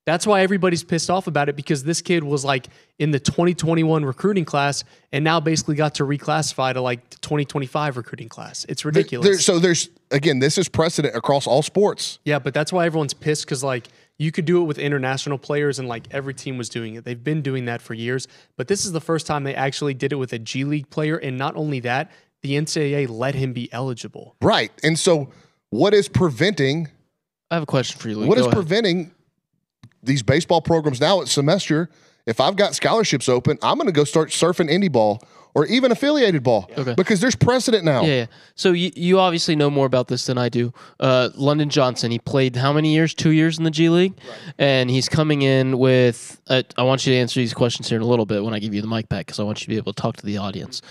Speaker 4: That's why everybody's pissed off about it, because this kid was like in the 2021 recruiting class and now basically got to reclassify to like the 2025 recruiting class. It's ridiculous.
Speaker 1: There's again, this is precedent across all sports.
Speaker 4: Yeah, but that's why everyone's pissed, because like you could do it with international players and like every team was doing it. They've been doing that for years, but this is the first time they actually did it with a G League player. And not only that, the NCAA let him be eligible.
Speaker 1: Right. And so what is preventing...
Speaker 2: I have a question for you, Luke.
Speaker 1: What is preventing these baseball programs now at semester? If I've got scholarships open, I'm going to go start surfing indie ball or even affiliated ball because there's precedent now.
Speaker 2: Yeah. So you obviously know more about this than I do. London Johnson, he played how many years? 2 years in the G League? Right. And he's coming in with, I want you to answer these questions here in a little bit when I give you the mic back, because I want you to be able to talk to the audience.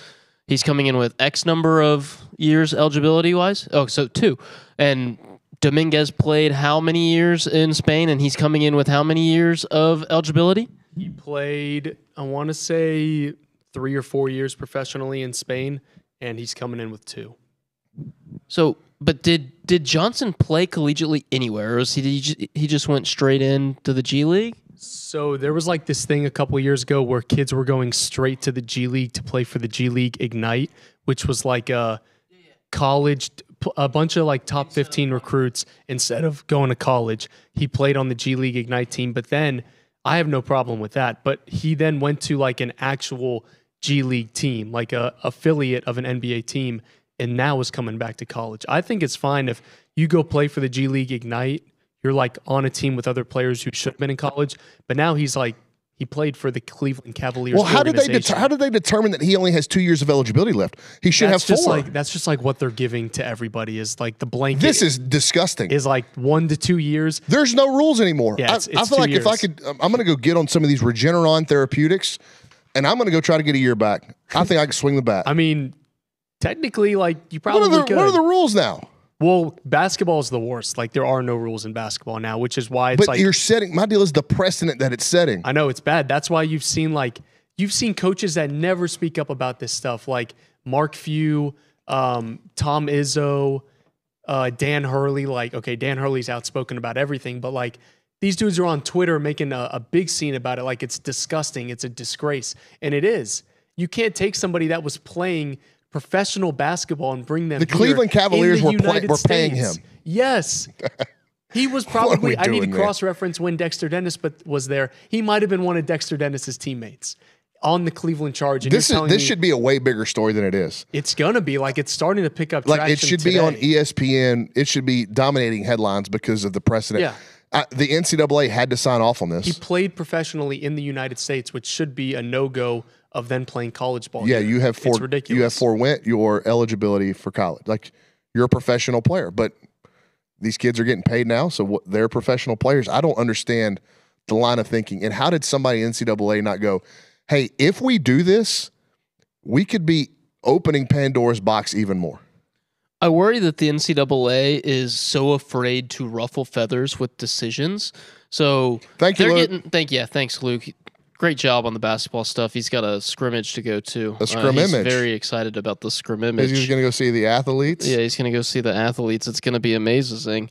Speaker 2: He's coming in with X number of years eligibility-wise. Oh, so 2. And Dominguez played how many years in Spain, and he's coming in with how many years of eligibility?
Speaker 4: He played, I want to say, 3 or 4 years professionally in Spain, and he's coming in with 2.
Speaker 2: So, but did Johnson play collegiately anywhere, or was he just went straight into the G League?
Speaker 4: So there was like this thing a couple years ago where kids were going straight to the G League to play for the G League Ignite, which was like a college, a bunch of like top 15 recruits. Instead of going to college, he played on the G League Ignite team. But then I have no problem with that. But he then went to like an actual G League team, like a affiliate of an NBA team, and now is coming back to college. I think it's fine if you go play for the G League Ignite. You're like on a team with other players who should have been in college, but now he's like, he played for the Cleveland Cavaliers.
Speaker 1: Well, how did they determine that he only has 2 years of eligibility left? He should have 4.
Speaker 4: That's just like what they're giving to everybody is like the blanket.
Speaker 1: This is disgusting.
Speaker 4: Is like 1 to 2 years.
Speaker 1: There's no rules anymore.
Speaker 4: Yeah,
Speaker 1: I feel like if I could, I'm going to go get on some of these Regeneron therapeutics, and I'm going to go try to get a year back. I think I can swing the bat.
Speaker 4: I mean, technically, like you probably could.
Speaker 1: What are the rules now?
Speaker 4: Well, basketball is the worst. Like there are no rules in basketball now, which is why it's
Speaker 1: but
Speaker 4: like
Speaker 1: you're setting. My deal is the precedent that it's setting.
Speaker 4: I know it's bad. That's why you've seen coaches that never speak up about this stuff, like Mark Few, Tom Izzo, Dan Hurley. Like, okay, Dan Hurley's outspoken about everything, but like these dudes are on Twitter making a big scene about it. Like it's disgusting. It's a disgrace, and it is. You can't take somebody that was playing professional basketball and bring them.
Speaker 1: The Cleveland Cavaliers were paying him.
Speaker 4: Yes. He was probably, I need to cross-reference when Dexter Dennis was there. He might have been one of Dexter Dennis's teammates on the Cleveland Charge. And
Speaker 1: this should be a way bigger story than it is.
Speaker 4: It's going to be. Like, it's starting to pick up traction.
Speaker 1: Like, it should be on ESPN. It should be dominating headlines because of the precedent.
Speaker 4: Yeah.
Speaker 1: The NCAA had to sign off on this.
Speaker 4: He played professionally in the United States, which should be a no-go of then playing college ball.
Speaker 1: Yeah,
Speaker 4: here.
Speaker 1: you have 4.
Speaker 4: It's ridiculous.
Speaker 1: You have forwent your eligibility for college. Like, you're a professional player, but these kids are getting paid now, so they're professional players. I don't understand the line of thinking. And how did somebody NCAA not go, hey, if we do this, we could be opening Pandora's box even more?
Speaker 2: I worry that the NCAA is so afraid to ruffle feathers with decisions. So
Speaker 1: thanks,
Speaker 2: Luke. Great job on the basketball stuff. He's got a scrimmage to go to.
Speaker 1: A scrimmage.
Speaker 2: He's very excited about the scrimmage.
Speaker 1: He's going to go see the athletes?
Speaker 2: Yeah, he's going to go see the athletes. It's going to be amazing.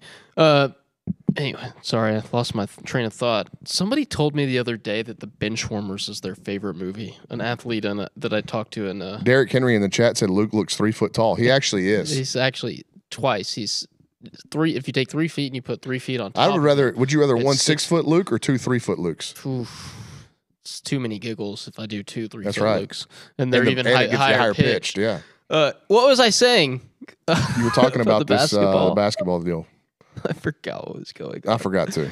Speaker 2: Anyway, sorry, I lost my train of thought. Somebody told me the other day that The Benchwarmers is their favorite movie. An athlete that I talked to in
Speaker 1: Derek Henry in the chat said Luke looks 3 foot tall. He actually is.
Speaker 2: He's actually twice. He's 3. If you take 3 feet and you put 3 feet on top,
Speaker 1: would you rather 1 6 foot Luke or 2 3 foot Lukes?
Speaker 2: Oof. It's too many giggles if I do 2 3
Speaker 1: That's
Speaker 2: foot
Speaker 1: right.
Speaker 2: Lukes. And they're even higher pitched.
Speaker 1: Yeah.
Speaker 2: What was I saying?
Speaker 1: You were talking about
Speaker 2: the
Speaker 1: this basketball deal.
Speaker 2: I forgot what was going on.
Speaker 1: I forgot to.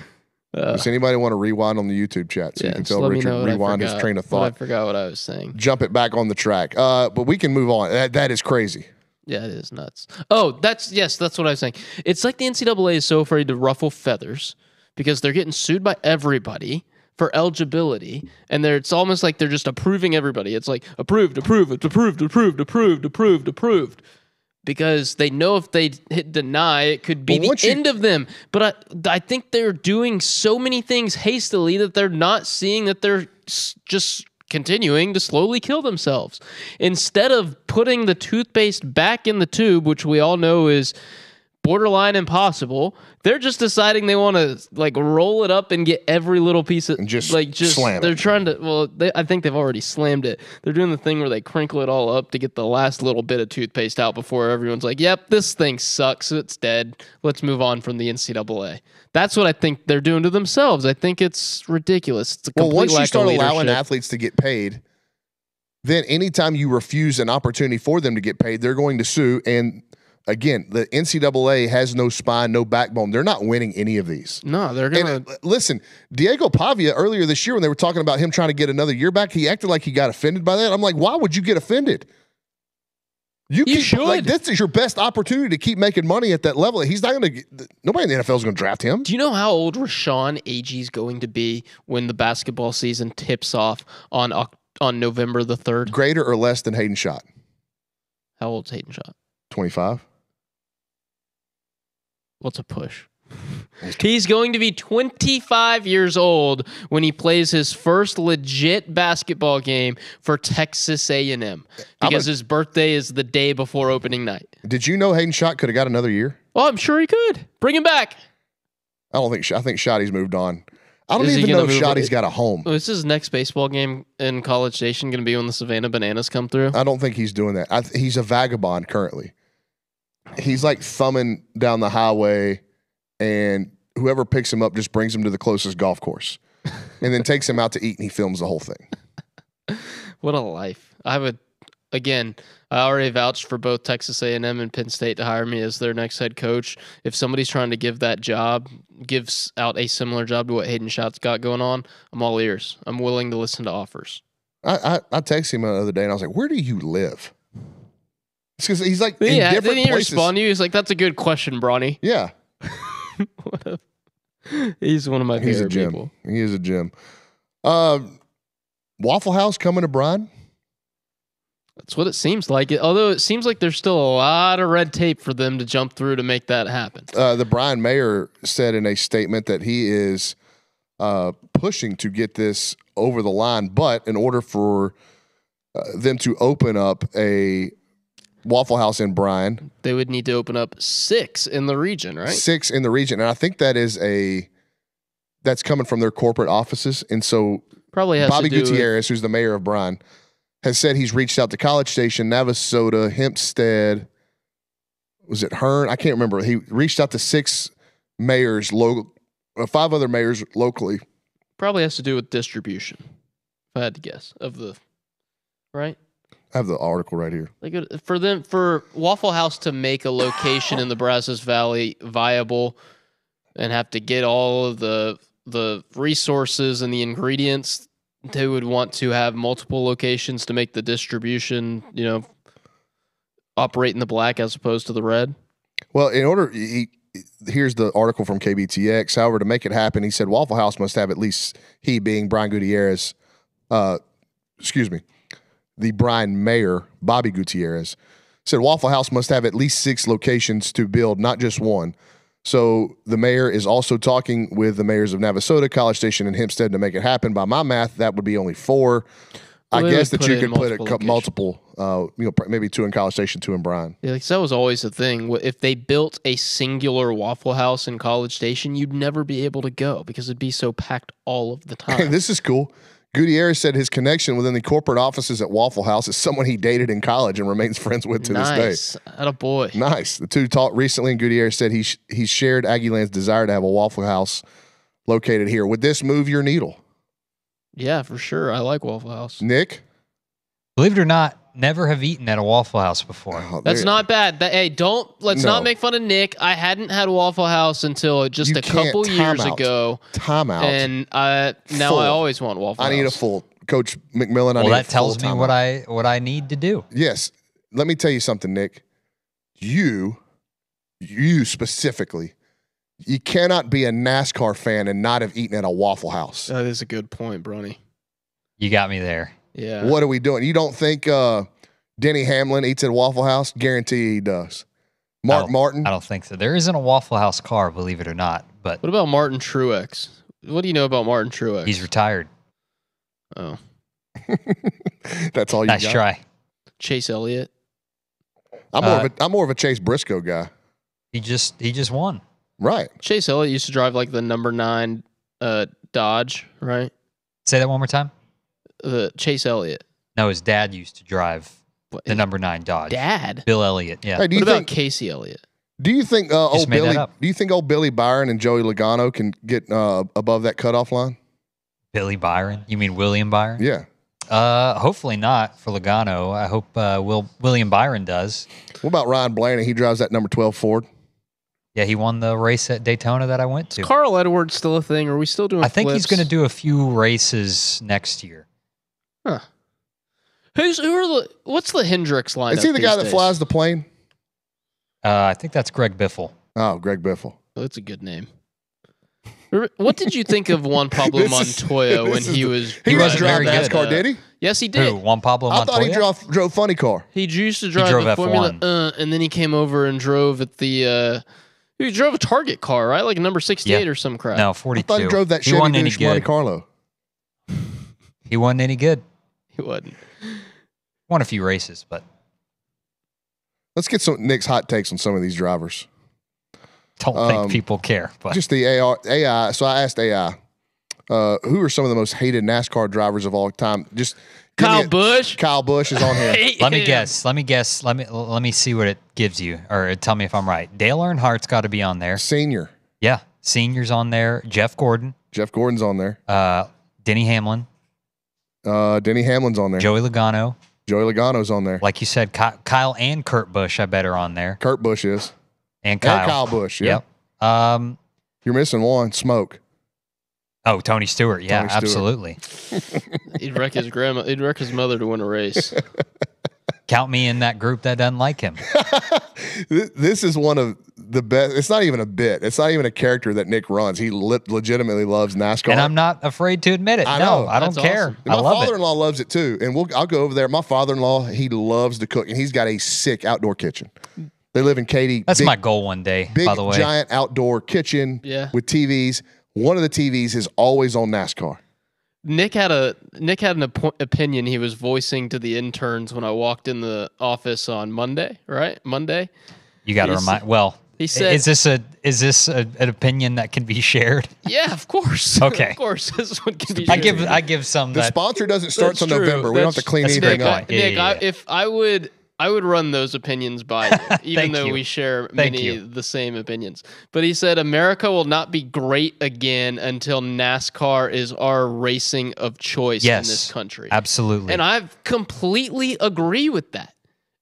Speaker 1: Does anybody want to rewind on the YouTube chat so you can tell Richard rewind his train of thought?
Speaker 2: I forgot what I was saying.
Speaker 1: Jump it back on the track. But we can move on. That is crazy.
Speaker 2: Yeah, it is nuts. Oh, that's what I was saying. It's like the NCAA is so afraid to ruffle feathers because they're getting sued by everybody for eligibility, and it's almost like they're just approving everybody. It's like approved, because they know if they hit deny, it could be the end of them. But I think they're doing so many things hastily that they're not seeing that they're just continuing to slowly kill themselves. Instead of putting the toothpaste back in the tube, which we all know is borderline impossible, they're just deciding they want to like roll it up and get every little piece of
Speaker 1: and just
Speaker 2: slam it. They're trying to I think they've already slammed it. They're doing the thing where they crinkle it all up to get the last little bit of toothpaste out before everyone's like, yep, this thing sucks, it's dead, let's move on from the NCAA. That's what I think they're doing to themselves. I think it's ridiculous. It's a complete
Speaker 1: once you start
Speaker 2: lack of
Speaker 1: allowing
Speaker 2: leadership.
Speaker 1: athletes to get paid, then anytime you refuse an opportunity for them to get paid, they're going to sue. And again, the NCAA has no spine, no backbone. They're not winning any of these.
Speaker 2: No, they're going
Speaker 1: to. Listen, Diego Pavia earlier this year when they were talking about him trying to get another year back, he acted like he got offended by that. I'm like, why would you get offended? You should. Like, this is your best opportunity to keep making money at that level. He's not going to. Nobody in the NFL is going to draft him.
Speaker 2: Do you know how old Rashawn Agee is going to be when the basketball season tips off on November the 3rd?
Speaker 1: Greater or less than Hayden Schott?
Speaker 2: How old's Hayden Schott?
Speaker 1: 25.
Speaker 2: What's a push? He's going to be 25 years old when he plays his first legit basketball game for Texas A&M because his birthday is the day before opening night.
Speaker 1: Did you know Hayden Schott could have got another year?
Speaker 2: Oh, I'm sure he could. Bring him back.
Speaker 1: I think Schotty's moved on. I don't even know if Schotty's got a home.
Speaker 2: Is his next baseball game in College Station going to be when the Savannah Bananas come through?
Speaker 1: I don't think he's doing that. He's a vagabond currently. He's like thumbing down the highway, and whoever picks him up just brings him to the closest golf course and then takes him out to eat, and he films the whole thing.
Speaker 2: What a life. I already vouched for both Texas A&M and Penn State to hire me as their next head coach. If somebody's trying to gives out a similar job to what Hayden Schott's got going on, I'm all ears. I'm willing to listen to offers.
Speaker 1: I texted him the other day, and I was like, where do you live? It's because he's like in different
Speaker 2: didn't he
Speaker 1: places.
Speaker 2: respond to you? He's like, that's a good question, Brauny.
Speaker 1: Yeah.
Speaker 2: He's one of my favorite people.
Speaker 1: He is a gem. Waffle House coming to Bryan?
Speaker 2: That's what it seems like. Although it seems like there's still a lot of red tape for them to jump through to make that happen.
Speaker 1: The Bryan mayor said in a statement that he is pushing to get this over the line, but in order for them to open up a Waffle House in Bryan,
Speaker 2: they would need to open up 6 in the region, right?
Speaker 1: 6 in the region, and I think that's coming from their corporate offices. And so
Speaker 2: probably has
Speaker 1: Bobby
Speaker 2: to do
Speaker 1: Gutierrez, who's the mayor of Bryan, has said he's reached out to College Station, Navasota, Hempstead. Was it Hearn? I can't remember. He reached out to 6 mayors, 5 other mayors locally.
Speaker 2: Probably has to do with distribution, if I had to guess, right?
Speaker 1: I have the article right here.
Speaker 2: For Waffle House to make a location in the Brazos Valley viable and have to get all of the resources and the ingredients, they would want to have multiple locations to make the distribution, operate in the black as opposed to the red.
Speaker 1: Well, here's the article from KBTX. However, to make it happen, he said Waffle House must have at least, he being Brian Gutierrez, the Bryan mayor, Bobby Gutierrez, said Waffle House must have at least 6 locations to build, not just one. So the mayor is also talking with the mayors of Navasota, College Station, and Hempstead to make it happen. By my math, that would be only 4. I guess that you could put multiple, maybe 2 in College Station, 2 in Bryan.
Speaker 2: Yeah, that was always the thing. If they built a singular Waffle House in College Station, you'd never be able to go because it'd be so packed all of the time.
Speaker 1: This is cool. Gutierrez said his connection within the corporate offices at Waffle House is someone he dated in college and remains friends with to this day.
Speaker 2: Nice. Attaboy.
Speaker 1: Nice. The two talked recently, and Gutierrez said he shared Aggieland's desire to have a Waffle House located here. Would this move your needle?
Speaker 2: Yeah, for sure. I like Waffle House.
Speaker 1: Nick?
Speaker 3: Believe it or not, never have eaten at a Waffle House before.
Speaker 1: Oh,
Speaker 2: that's not bad. Let's not make fun of Nick. I hadn't had Waffle House until just a couple years ago.
Speaker 1: Time out.
Speaker 2: And now I always want Waffle House.
Speaker 1: I need a full. Coach McMillan,
Speaker 3: well, that tells me what I need to do.
Speaker 1: Yes. Let me tell you something, Nick. You specifically, you cannot be a NASCAR fan and not have eaten at a Waffle House.
Speaker 2: That is a good point, Brony.
Speaker 3: You got me there.
Speaker 2: Yeah.
Speaker 1: What are we doing? You don't think Denny Hamlin eats at a Waffle House? Guarantee he does. Mark Martin?
Speaker 3: I don't think so. There isn't a Waffle House car, believe it or not. But
Speaker 2: what about Martin Truex? What do you know about Martin Truex?
Speaker 3: He's retired.
Speaker 2: Oh.
Speaker 1: That's all you got?
Speaker 3: Nice try.
Speaker 2: Chase Elliott?
Speaker 1: I'm more of a Chase Briscoe guy.
Speaker 3: He just won.
Speaker 1: Right.
Speaker 2: Chase Elliott used to drive like the number 9 Dodge, right?
Speaker 3: Say that one more time.
Speaker 2: The Chase Elliott.
Speaker 3: No, his dad used to drive the number 9 Dodge.
Speaker 2: Dad?
Speaker 3: Bill Elliott. Yeah.
Speaker 1: Hey,
Speaker 2: what about Casey Elliott?
Speaker 1: Do you think old Billy Byron and Joey Logano can get above that cutoff line?
Speaker 3: Billy Byron? You mean William Byron?
Speaker 1: Yeah.
Speaker 3: Hopefully not for Logano. I hope William Byron does.
Speaker 1: What about Ryan Blaney? He drives that number 12 Ford.
Speaker 3: Yeah, he won the race at Daytona that I went to.
Speaker 2: Is Carl Edwards still a thing? Are we still doing
Speaker 3: I think
Speaker 2: flips?
Speaker 3: he's going to do a few races next year.
Speaker 2: Huh. What's the Hendricks lineup?
Speaker 1: Is he the guy that flies the plane?
Speaker 3: I think that's Greg Biffle.
Speaker 1: Oh, Greg Biffle.
Speaker 2: Oh, that's a good name. What did you think of Juan Pablo Montoya when he was?
Speaker 1: He wasn't
Speaker 3: very
Speaker 1: driving
Speaker 3: good.
Speaker 1: NASCAR, did he?
Speaker 2: Yes, he did.
Speaker 3: Who, Juan Pablo Montoya?
Speaker 1: I thought he drove funny car.
Speaker 2: He used to drive
Speaker 3: drove
Speaker 2: the
Speaker 3: F1.
Speaker 2: Formula, and then he came over and drove at the. He drove a Target car, right? Like a number 68 or some crap.
Speaker 3: No,
Speaker 1: I
Speaker 3: 42.
Speaker 1: thought he drove that Chevy
Speaker 3: wasn't any
Speaker 1: Deuce Monte
Speaker 3: good.
Speaker 1: Carlo.
Speaker 3: He wasn't any good.
Speaker 2: He wasn't.
Speaker 3: Won a few races, but
Speaker 1: Let's get some Nick's hot takes on some of these drivers.
Speaker 3: don't think people care. But
Speaker 1: Just the AI. So I asked AI, who are some of the most hated NASCAR drivers of all time? Just give me
Speaker 2: Kyle Busch.
Speaker 1: Kyle Busch is on here.
Speaker 2: Hate
Speaker 3: let me
Speaker 2: him.
Speaker 3: guess. Let me see what it gives you, or tell me if I'm right. Dale Earnhardt's got to be on there.
Speaker 1: Senior.
Speaker 3: Yeah, Senior's on there. Jeff Gordon,
Speaker 1: Jeff Gordon's on there.
Speaker 3: Denny Hamlin,
Speaker 1: Denny Hamlin's on there.
Speaker 3: Joey Logano.
Speaker 1: Joey Logano's on there.
Speaker 3: Like you said, Kyle and Kurt Busch, I bet, are on there.
Speaker 1: Kurt Busch is.
Speaker 3: And Kyle.
Speaker 1: And Kyle Busch, yeah.
Speaker 3: Yep.
Speaker 1: You're missing one. Smoke.
Speaker 3: Oh, Tony Stewart. Yeah,
Speaker 1: Tony Stewart.
Speaker 3: Absolutely.
Speaker 2: He'd wreck his grandma. He'd wreck his mother to win a race.
Speaker 3: Count me in that group that doesn't like him.
Speaker 1: This is one of the best. It's not even a bit. It's not even a character that Nick runs. He legitimately loves NASCAR.
Speaker 3: And I'm not afraid to admit it.
Speaker 1: I know.
Speaker 3: No, I don't
Speaker 2: That's
Speaker 3: care.
Speaker 2: awesome.
Speaker 1: And
Speaker 3: I
Speaker 1: my
Speaker 3: love it.
Speaker 1: father-in-law loves it too. And I'll go over there. My father-in-law, he loves to cook, and he's got a sick outdoor kitchen. They live in Katy.
Speaker 3: That's
Speaker 1: big,
Speaker 3: my goal one day,
Speaker 1: big
Speaker 3: by the way.
Speaker 1: giant outdoor kitchen with TVs. One of the TVs is always on NASCAR.
Speaker 2: Nick had an opinion he was voicing to the interns when I walked in the office on Monday. Right, Monday.
Speaker 3: You got to remind. Well,
Speaker 2: he said,
Speaker 3: "Is this an opinion that can be shared?"
Speaker 2: Yeah, of course.
Speaker 3: Okay.
Speaker 2: Of course, this one can be.
Speaker 3: I give some
Speaker 1: The
Speaker 3: that.
Speaker 1: sponsor doesn't start
Speaker 2: That's
Speaker 1: until
Speaker 2: true.
Speaker 1: November. We don't have to clean
Speaker 3: that's
Speaker 1: anything
Speaker 3: Nick,
Speaker 1: up.
Speaker 3: Yeah,
Speaker 2: Nick,
Speaker 3: yeah.
Speaker 2: if I would run those opinions by you, even
Speaker 3: Thank
Speaker 2: though
Speaker 3: you.
Speaker 2: we share
Speaker 3: Thank
Speaker 2: many
Speaker 3: you.
Speaker 2: the same opinions. But he said America will not be great again until NASCAR is our racing of choice
Speaker 3: Yes,
Speaker 2: in this country.
Speaker 3: absolutely.
Speaker 2: And I completely agree with that.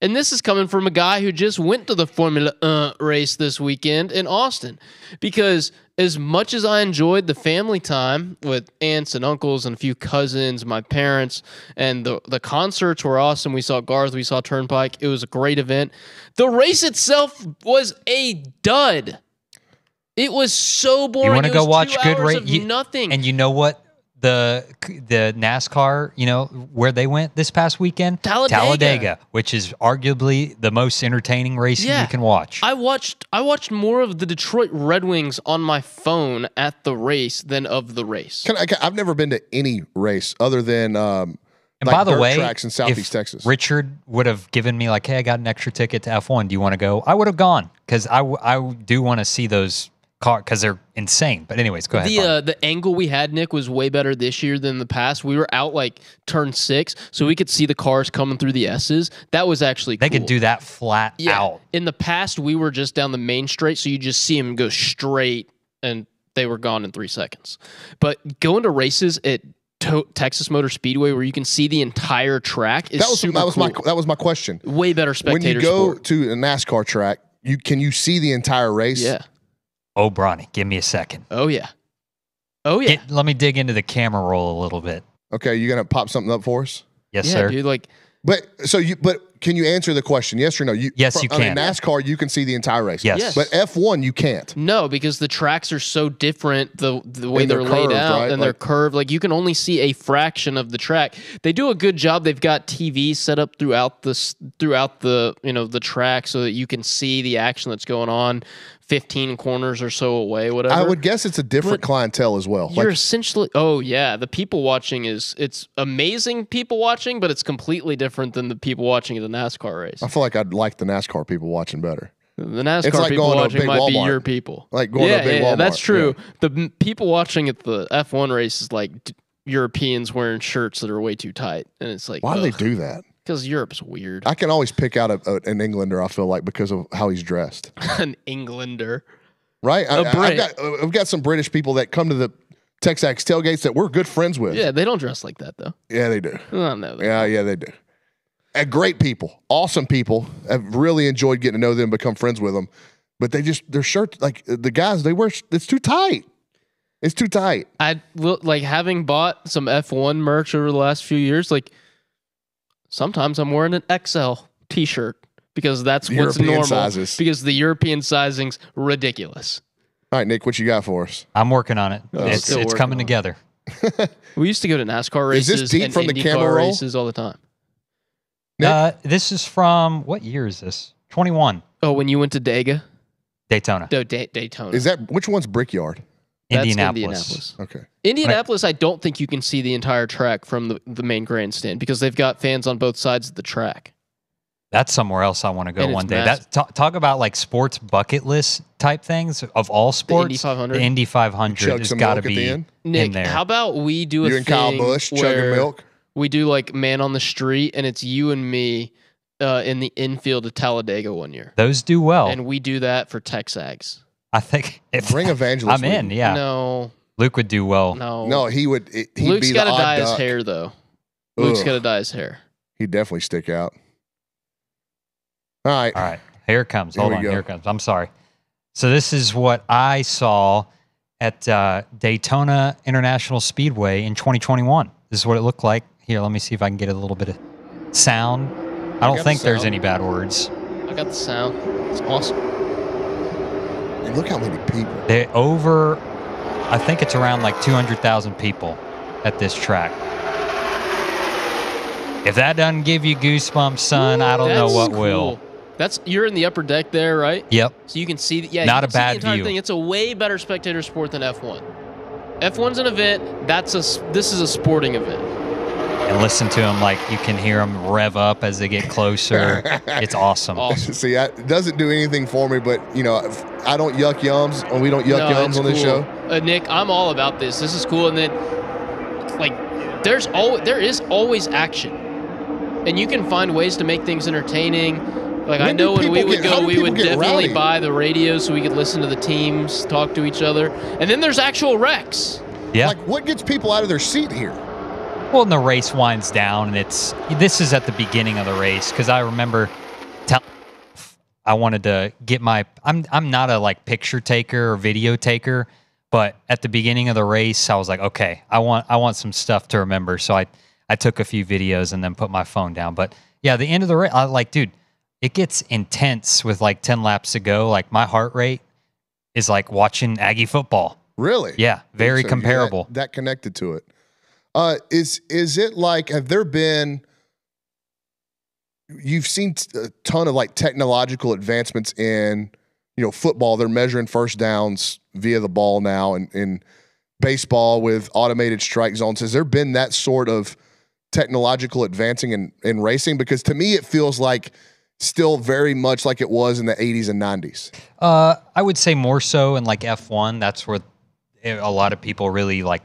Speaker 2: And this is coming from a guy who just went to the Formula race this weekend in Austin. Because as much as I enjoyed the family time with aunts and uncles and a few cousins, my parents, and the concerts were awesome. We saw Garth, we saw Turnpike. It was a great event. The race itself was a dud. It was so boring.
Speaker 3: You want to
Speaker 2: It
Speaker 3: go
Speaker 2: was
Speaker 3: watch
Speaker 2: 2
Speaker 3: good
Speaker 2: hours
Speaker 3: race?
Speaker 2: of nothing.
Speaker 3: And you know what? The NASCAR, where they went this past weekend?
Speaker 2: Talladega.
Speaker 3: Which is arguably the most entertaining racing you can watch.
Speaker 2: I watched more of the Detroit Red Wings on my phone at the race than of the race.
Speaker 1: I've never been to any race other than
Speaker 3: and by the
Speaker 1: dirt
Speaker 3: way,
Speaker 1: tracks in Southeast
Speaker 3: if
Speaker 1: Texas.
Speaker 3: Richard would have given me like, hey, I got an extra ticket to F1. Do you want to go? I would have gone because I do want to see those cars because they're insane. But anyways, go ahead.
Speaker 2: The angle we had, Nick, was way better this year than the past. We were out like turn 6, so we could see the cars coming through the S's. That was actually cool.
Speaker 3: They could do that flat out.
Speaker 2: In the past, we were just down the main straight, so you just see them go straight, and they were gone in 3 seconds. But going to races at Texas Motor Speedway, where you can see the entire track, is super cool.
Speaker 1: That was my question.
Speaker 2: Way better spectator
Speaker 1: When you go
Speaker 2: sport.
Speaker 1: to a NASCAR track, can you see the entire race?
Speaker 2: Yeah.
Speaker 3: Oh, Brauny, give me a second.
Speaker 2: Oh yeah. Oh yeah.
Speaker 3: Let me dig into the camera roll a little bit.
Speaker 1: Okay, you gonna pop something up for us?
Speaker 3: Yes,
Speaker 2: Yeah,
Speaker 3: sir.
Speaker 2: dude. Like,
Speaker 1: But can you answer the question? Yes or no?
Speaker 3: Yes, you
Speaker 1: I mean,
Speaker 3: can.
Speaker 1: NASCAR, you can see the entire race.
Speaker 3: Yes.
Speaker 1: But F1, you can't.
Speaker 2: no, because the tracks are so different, the way
Speaker 1: And
Speaker 2: they're
Speaker 1: they're
Speaker 2: laid
Speaker 1: curved,
Speaker 2: out,
Speaker 1: right?
Speaker 2: and they're curved. Like, you can only see a fraction of the track. They do a good job. They've got TVs set up throughout the track so that you can see the action that's going on 15 corners or so away, whatever.
Speaker 1: I would guess it's a different clientele as well.
Speaker 2: You're essentially, the people watching it's amazing people watching, but it's completely different than the people watching at a NASCAR race.
Speaker 1: I feel like I'd like the NASCAR people watching better.
Speaker 2: The NASCAR
Speaker 1: It's like
Speaker 2: people
Speaker 1: going to a
Speaker 2: watching
Speaker 1: big
Speaker 2: might be
Speaker 1: Walmart.
Speaker 2: your people.
Speaker 1: Like going to a big Walmart.
Speaker 2: That's true.
Speaker 1: Yeah.
Speaker 2: The people watching at the F1 race is like Europeans wearing shirts that are way too tight, and it's like,
Speaker 1: Why do they do that?
Speaker 2: Because Europe's weird.
Speaker 1: I can always pick out an Englander, I feel like, because of how he's dressed.
Speaker 2: An Englander.
Speaker 1: Right?
Speaker 2: Brit.
Speaker 1: I've got some British people that come to the TexAgs tailgates that we're good friends with.
Speaker 2: Yeah, they don't dress like that though.
Speaker 1: Yeah, they do.
Speaker 2: Oh, no,
Speaker 1: Yeah, they do. And great people, awesome people. I've really enjoyed getting to know them, become friends with them. But their shirts, like the guys, they wear, it's too tight. It's too tight.
Speaker 2: I will, like, having bought some F1 merch over the last few years, like sometimes I'm wearing an XL t-shirt because that's what's
Speaker 1: European
Speaker 2: normal.
Speaker 1: sizes.
Speaker 2: Because the European sizing's ridiculous.
Speaker 1: All right, Nick, what you got for us?
Speaker 3: I'm working on it. It's
Speaker 2: still working
Speaker 3: coming
Speaker 2: on it.
Speaker 3: together.
Speaker 2: We used to go to NASCAR
Speaker 1: Is
Speaker 2: races
Speaker 1: this deep
Speaker 2: and
Speaker 1: from the
Speaker 2: IndyCar
Speaker 1: camera roll?
Speaker 2: races all the time.
Speaker 1: Nick?
Speaker 3: This is from, what year is this? 21.
Speaker 2: Oh, when you went to Dega?
Speaker 3: Daytona.
Speaker 2: Daytona.
Speaker 1: Is that which one's Brickyard?
Speaker 2: That's
Speaker 3: Indianapolis.
Speaker 1: Okay.
Speaker 2: Indianapolis, I don't think you can see the entire track from the main grandstand because they've got fans on both sides of the track.
Speaker 3: That's somewhere else I want to go
Speaker 2: And
Speaker 3: one
Speaker 2: it's
Speaker 3: day.
Speaker 2: massive.
Speaker 3: Talk about like sports bucket list type things of all sports.
Speaker 2: Indy 500.
Speaker 3: The Indy 500
Speaker 1: Chug
Speaker 3: has
Speaker 1: some
Speaker 3: got to
Speaker 1: milk at the
Speaker 3: be
Speaker 1: end?
Speaker 2: Nick,
Speaker 3: in there.
Speaker 2: how about we do a
Speaker 1: You
Speaker 2: thing
Speaker 1: and Kyle Busch chugging
Speaker 2: where
Speaker 1: milk?
Speaker 2: we do like man on the street and it's you and me in the infield of Talladega one year.
Speaker 3: Those do well.
Speaker 2: And we do that for TexAgs.
Speaker 3: I think if
Speaker 1: Bring Evangelist.
Speaker 3: I'm in, yeah.
Speaker 2: No,
Speaker 3: Luke would do well.
Speaker 1: No, he would. He'd
Speaker 2: Luke's
Speaker 1: be
Speaker 2: got to
Speaker 1: the odd
Speaker 2: dye his
Speaker 1: duck.
Speaker 2: hair though. Luke's
Speaker 1: Ugh.
Speaker 2: got to dye his hair.
Speaker 1: He'd definitely stick out. All right.
Speaker 3: All right, here it comes.
Speaker 1: Here
Speaker 3: Hold
Speaker 1: we
Speaker 3: on,
Speaker 1: go.
Speaker 3: here it comes. I'm sorry. So this is what I saw at Daytona International Speedway in 2021. This is what it looked like. Here, let me see if I can get a little bit of sound. I don't
Speaker 1: got
Speaker 3: think
Speaker 1: the
Speaker 3: there's
Speaker 1: sound.
Speaker 3: any bad words.
Speaker 2: I got the sound. It's awesome.
Speaker 1: And look how many people.
Speaker 3: They over, I think it's around like 200,000 people at this track. If that doesn't give you goosebumps, son, I don't know
Speaker 2: That's
Speaker 3: what
Speaker 2: cool.
Speaker 3: will.
Speaker 2: You're in the upper deck there, right?
Speaker 3: Yep.
Speaker 2: So you can see, yeah,
Speaker 3: Not
Speaker 2: you
Speaker 3: a
Speaker 2: can see
Speaker 3: bad
Speaker 2: the entire
Speaker 3: view.
Speaker 2: thing. It's a way better spectator sport than F1. F1's an event. This is a sporting event.
Speaker 3: And listen to them like you can hear them rev up as they get closer. It's awesome.
Speaker 2: Awesome.
Speaker 1: See, it doesn't do anything for me, but you know, I don't yuck yums, and we don't yuck yums
Speaker 2: it's
Speaker 1: on this
Speaker 2: cool.
Speaker 1: show.
Speaker 2: Nick, I'm all about this. This is cool, and then like there is always action, and you can find ways to make things entertaining. Like I
Speaker 1: When do
Speaker 2: know when we
Speaker 1: people
Speaker 2: would
Speaker 1: get- how
Speaker 2: go,
Speaker 1: do
Speaker 2: we
Speaker 1: people
Speaker 2: would
Speaker 1: get
Speaker 2: definitely
Speaker 1: rowdy?
Speaker 2: buy the radio so we could listen to the teams, talk to each other, and then there's actual wrecks.
Speaker 3: Yeah.
Speaker 1: Like, what gets people out of their seat here?
Speaker 3: Well, and the race winds down, and this is at the beginning of the race because I remember I wanted to get my. I'm not a like picture taker or video taker, but at the beginning of the race, I was like, okay, I want some stuff to remember, so I took a few videos and then put my phone down. But yeah, the end of the race, I like, dude, it gets intense with like 10 laps to go. Like my heart rate is like watching Aggie football.
Speaker 1: Really?
Speaker 3: Yeah, very
Speaker 1: So you're
Speaker 3: comparable.
Speaker 1: That connected to it. Is it like, have there been, you've seen a ton of like technological advancements in, you know, football. They're measuring first downs via the ball now, and in baseball with automated strike zones. Has there been that sort of technological advancing in racing? Because to me, it feels like still very much like it was in the 80s and 90s.
Speaker 3: I would say more so in like F1. That's where a lot of people really like,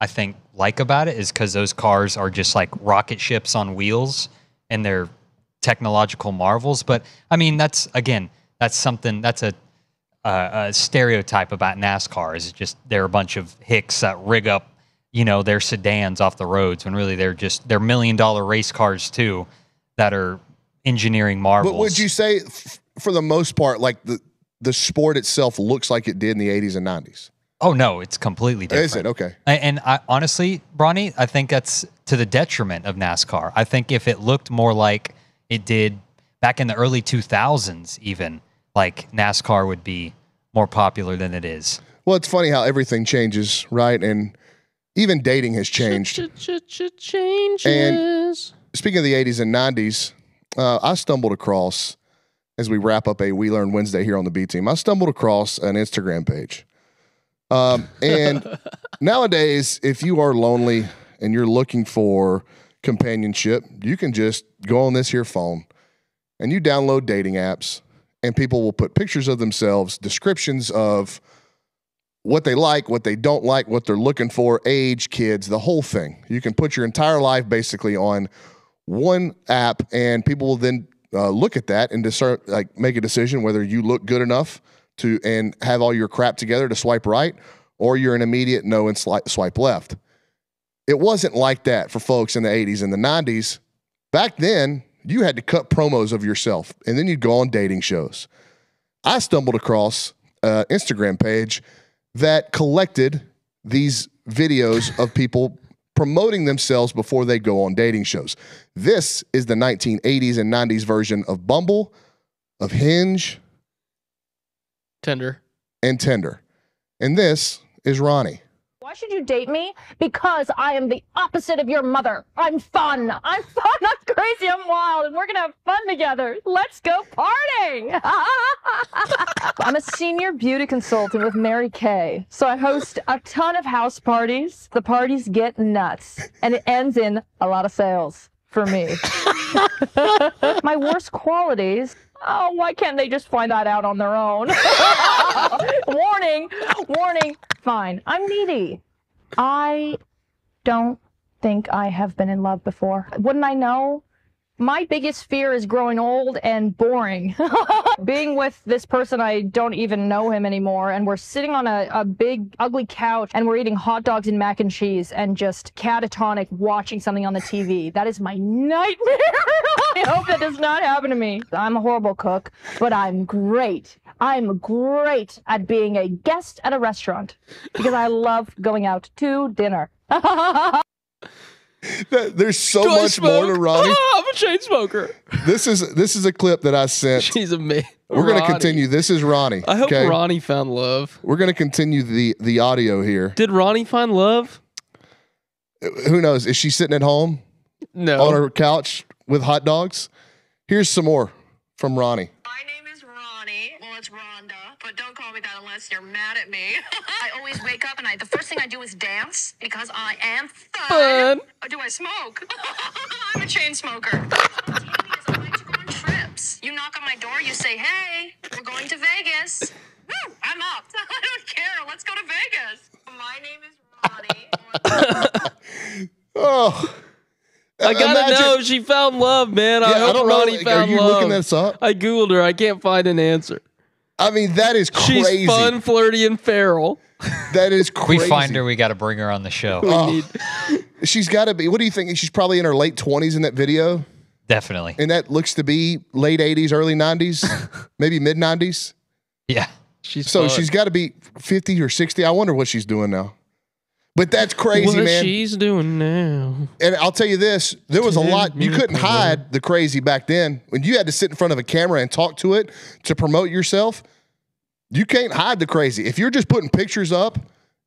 Speaker 3: I think, like about it is because those cars are just like rocket ships on wheels and they're technological marvels. But I mean, that's something that's a stereotype about NASCAR is just they're a bunch of hicks that rig up, you know, their sedans off the roads when really they're $1 million race cars too that are engineering marvels.
Speaker 1: But would you say, for the most part, like the sport itself looks like it did in the 80s and 90s?
Speaker 3: Oh no, it's completely different.
Speaker 1: Is it? Okay.
Speaker 3: And I honestly, Brauny, I think that's to the detriment of NASCAR. I think if it looked more like it did back in the early 2000s, even, like NASCAR would be more popular than it is.
Speaker 1: Well, it's funny how everything changes, right? And even dating has changed.
Speaker 2: Changes.
Speaker 1: Speaking of the 80s and 90s, I stumbled across, as we wrap up a We Learn Wednesday here on the B Team, I stumbled across an Instagram page. And nowadays, if you are lonely and you're looking for companionship, you can just go on this here phone and you download dating apps, and people will put pictures of themselves, descriptions of what they like, what they don't like, what they're looking for, age, kids, the whole thing. You can put your entire life basically on one app, and people will then look at that and make a decision whether you look good enough to and have all your crap together to swipe right, or you're an immediate no and swipe left. It wasn't like that for folks in the 80s and the 90s. Back then, you had to cut promos of yourself, and then you'd go on dating shows. I stumbled across an Instagram page that collected these videos of people promoting themselves before they go on dating shows. This is the 1980s and 90s version of Bumble, of Hinge,
Speaker 2: Tender.
Speaker 1: and Tinder. And this is Ronnie.
Speaker 5: Why should you date me? Because I am the opposite of your mother. I'm fun. I'm crazy. I'm wild. And we're going to have fun together. Let's go partying. I'm a senior beauty consultant with Mary Kay. So I host a ton of house parties. The parties get nuts. And it ends in a lot of sales for me. My worst qualities. Oh, why can't they just find that out on their own? Warning. Fine. I'm needy. I don't think I have been in love before. Wouldn't I know? My biggest fear is growing old and boring. Being with this person, I don't even know him anymore, and we're sitting on a big, ugly couch, and we're eating hot dogs and mac and cheese and just catatonic watching something on the TV. That is my nightmare. I hope that does not happen to me. I'm a horrible cook, but I'm great. I'm great at being a guest at a restaurant because I love going out to dinner.
Speaker 1: There's so much more to Ronnie.
Speaker 2: Oh, I'm a chain smoker.
Speaker 1: This is a clip that I sent.
Speaker 2: She's amazing.
Speaker 1: We're going to continue. This is Ronnie.
Speaker 2: I hope Ronnie found love.
Speaker 1: We're going to continue the audio here.
Speaker 2: Did Ronnie find love?
Speaker 1: Who knows? Is she sitting at home?
Speaker 2: No.
Speaker 1: On her couch with hot dogs? Here's some more from Ronnie.
Speaker 6: My name is Ronnie. Well, it's Rhonda, but don't call me that unless you're mad at me. I always wake up and the first thing I do is dance because I am fun. Or do I smoke? I'm a chain smoker. I like to go on trips. You knock on my door, you say, hey, we're going to Vegas. Woo, I'm up. I don't care. Let's go to Vegas. My name is Ronnie.
Speaker 1: Oh.
Speaker 2: I gotta know if she found love, man. I hope Ronnie found love.
Speaker 1: Are you looking this up?
Speaker 2: I Googled her. I can't find an answer.
Speaker 1: I mean, that is crazy.
Speaker 2: She's fun, flirty, and feral.
Speaker 1: That is crazy.
Speaker 3: We find her, we got to bring her on the show.
Speaker 1: She's got to be. What do you think? She's probably in her late 20s in that video.
Speaker 3: Definitely.
Speaker 1: And that looks to be late 80s, early 90s, maybe mid 90s.
Speaker 3: Yeah.
Speaker 1: She's got to be 50 or 60. I wonder what she's doing now. But that's crazy, man.
Speaker 2: What she's doing now.
Speaker 1: And I'll tell you this, there was a lot. You couldn't hide the crazy back then. When you had to sit in front of a camera and talk to it to promote yourself, you can't hide the crazy. If you're just putting pictures up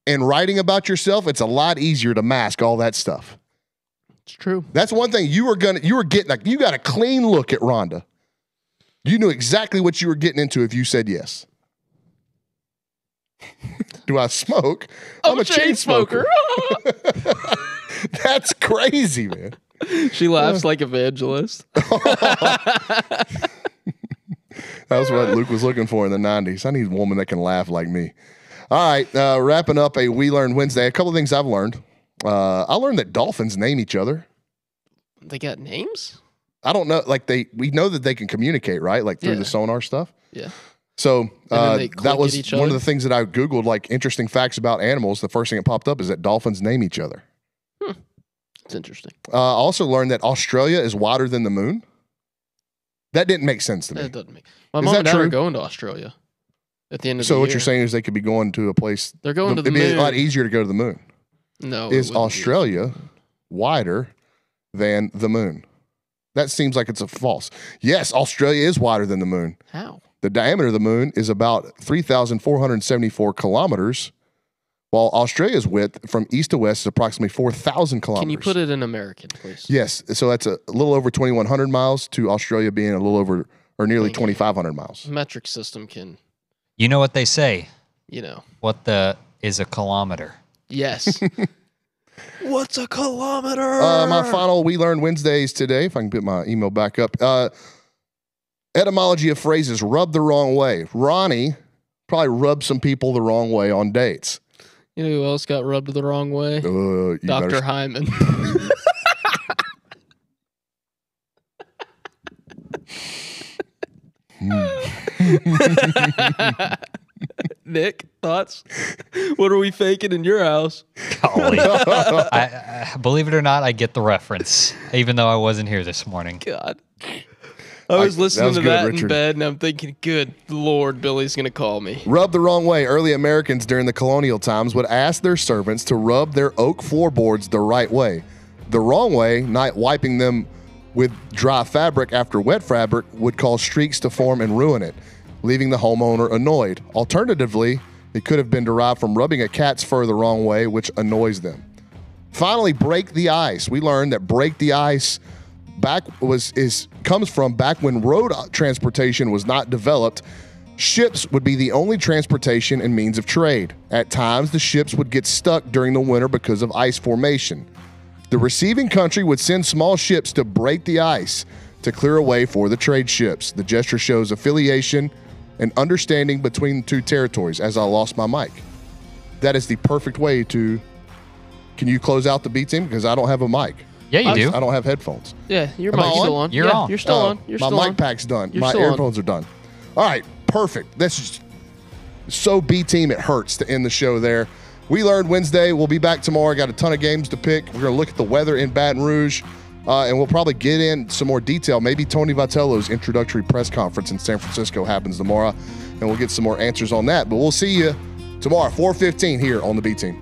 Speaker 1: and writing about yourself, it's a lot easier to mask all that stuff.
Speaker 2: It's true.
Speaker 1: That's one thing you got a clean look at Rhonda. You knew exactly what you were getting into if you said yes. Do I smoke? I'm a chain smoker. That's crazy, man.
Speaker 2: She laughs like Evangelist.
Speaker 1: That's what Luke was looking for in the 90s. I need a woman that can laugh like me. All right, wrapping up a We Learn Wednesday. A couple of things I've learned. I learned that dolphins name each other.
Speaker 2: They got names?
Speaker 1: I don't know. Like we know that they can communicate, right? Like through the sonar stuff.
Speaker 2: Yeah.
Speaker 1: So that was one
Speaker 2: other?
Speaker 1: of the things that I Googled, like interesting facts about animals. The first thing that popped up is that dolphins name each other.
Speaker 2: It's interesting.
Speaker 1: I also learned that Australia is wider than the moon. That didn't make sense to me.
Speaker 2: It doesn't make. My mom and dad are going to Australia at the end of the year.
Speaker 1: So what you're saying is they could be going to a place.
Speaker 2: They're going to the moon.
Speaker 1: It'd be a lot easier to go to the moon.
Speaker 2: No.
Speaker 1: Is Australia wider than the moon? That seems like it's a false. Yes, Australia is wider than the moon.
Speaker 2: How?
Speaker 1: The diameter of the moon is about 3,474 kilometers, while Australia's width from east to west is approximately 4,000 kilometers.
Speaker 2: Can you put it in American, please?
Speaker 1: Yes. So that's a little over 2,100 miles to Australia being a little over or nearly 2,500 miles.
Speaker 2: Metric system can.
Speaker 3: You know what they say?
Speaker 2: You know.
Speaker 3: What is a kilometer?
Speaker 2: Yes. What's a kilometer?
Speaker 1: My final We Learn Wednesdays today, if I can put my email back up. Etymology of phrases, rub the wrong way. Ronnie probably rubbed some people the wrong way on dates.
Speaker 2: You know who else got rubbed the wrong way? Dr. Hyman. Nick, thoughts? What are we faking in your house?
Speaker 3: Golly. I believe it or not, I get the reference, even though I wasn't here this morning.
Speaker 2: God. I was listening to that
Speaker 1: Richard.
Speaker 2: in bed, and I'm thinking, good Lord, Billy's going to call me.
Speaker 1: Rub the wrong way. Early Americans during the colonial times would ask their servants to rub their oak floorboards the right way. The wrong way, not wiping them with dry fabric after wet fabric, would cause streaks to form and ruin it, leaving the homeowner annoyed. Alternatively, It could have been derived from rubbing a cat's fur the wrong way, which annoys them. Finally, break the ice. We learned that break the ice comes from back when road transportation was not developed. Ships would be the only transportation and means of trade. At times, the ships would get stuck during the winter because of ice formation. The receiving country would send small ships to break the ice to clear a way for the trade ships. The gesture shows affiliation and understanding between the two territories. As I lost my mic. That is the perfect way to... Can you close out the B team? Because I don't have a mic.
Speaker 3: Yeah, you do.
Speaker 1: I don't have headphones.
Speaker 2: Yeah, your
Speaker 1: Am I
Speaker 2: mic's
Speaker 1: on?
Speaker 2: still on.
Speaker 3: You're
Speaker 2: yeah,
Speaker 3: on.
Speaker 2: You're still on. You're
Speaker 1: my
Speaker 2: still
Speaker 1: mic
Speaker 2: on.
Speaker 1: pack's done.
Speaker 2: You're
Speaker 1: My
Speaker 2: still on.
Speaker 1: earphones are done. All right, perfect. This is so B team. It hurts to end the show there. We learned Wednesday. We'll be back tomorrow. Got a ton of games to pick. We're going to look at the weather in Baton Rouge, and we'll probably get in some more detail. Maybe Tony Vitello's introductory press conference in San Francisco happens tomorrow, and we'll get some more answers on that. But we'll see you tomorrow, 4:15 here on the B team.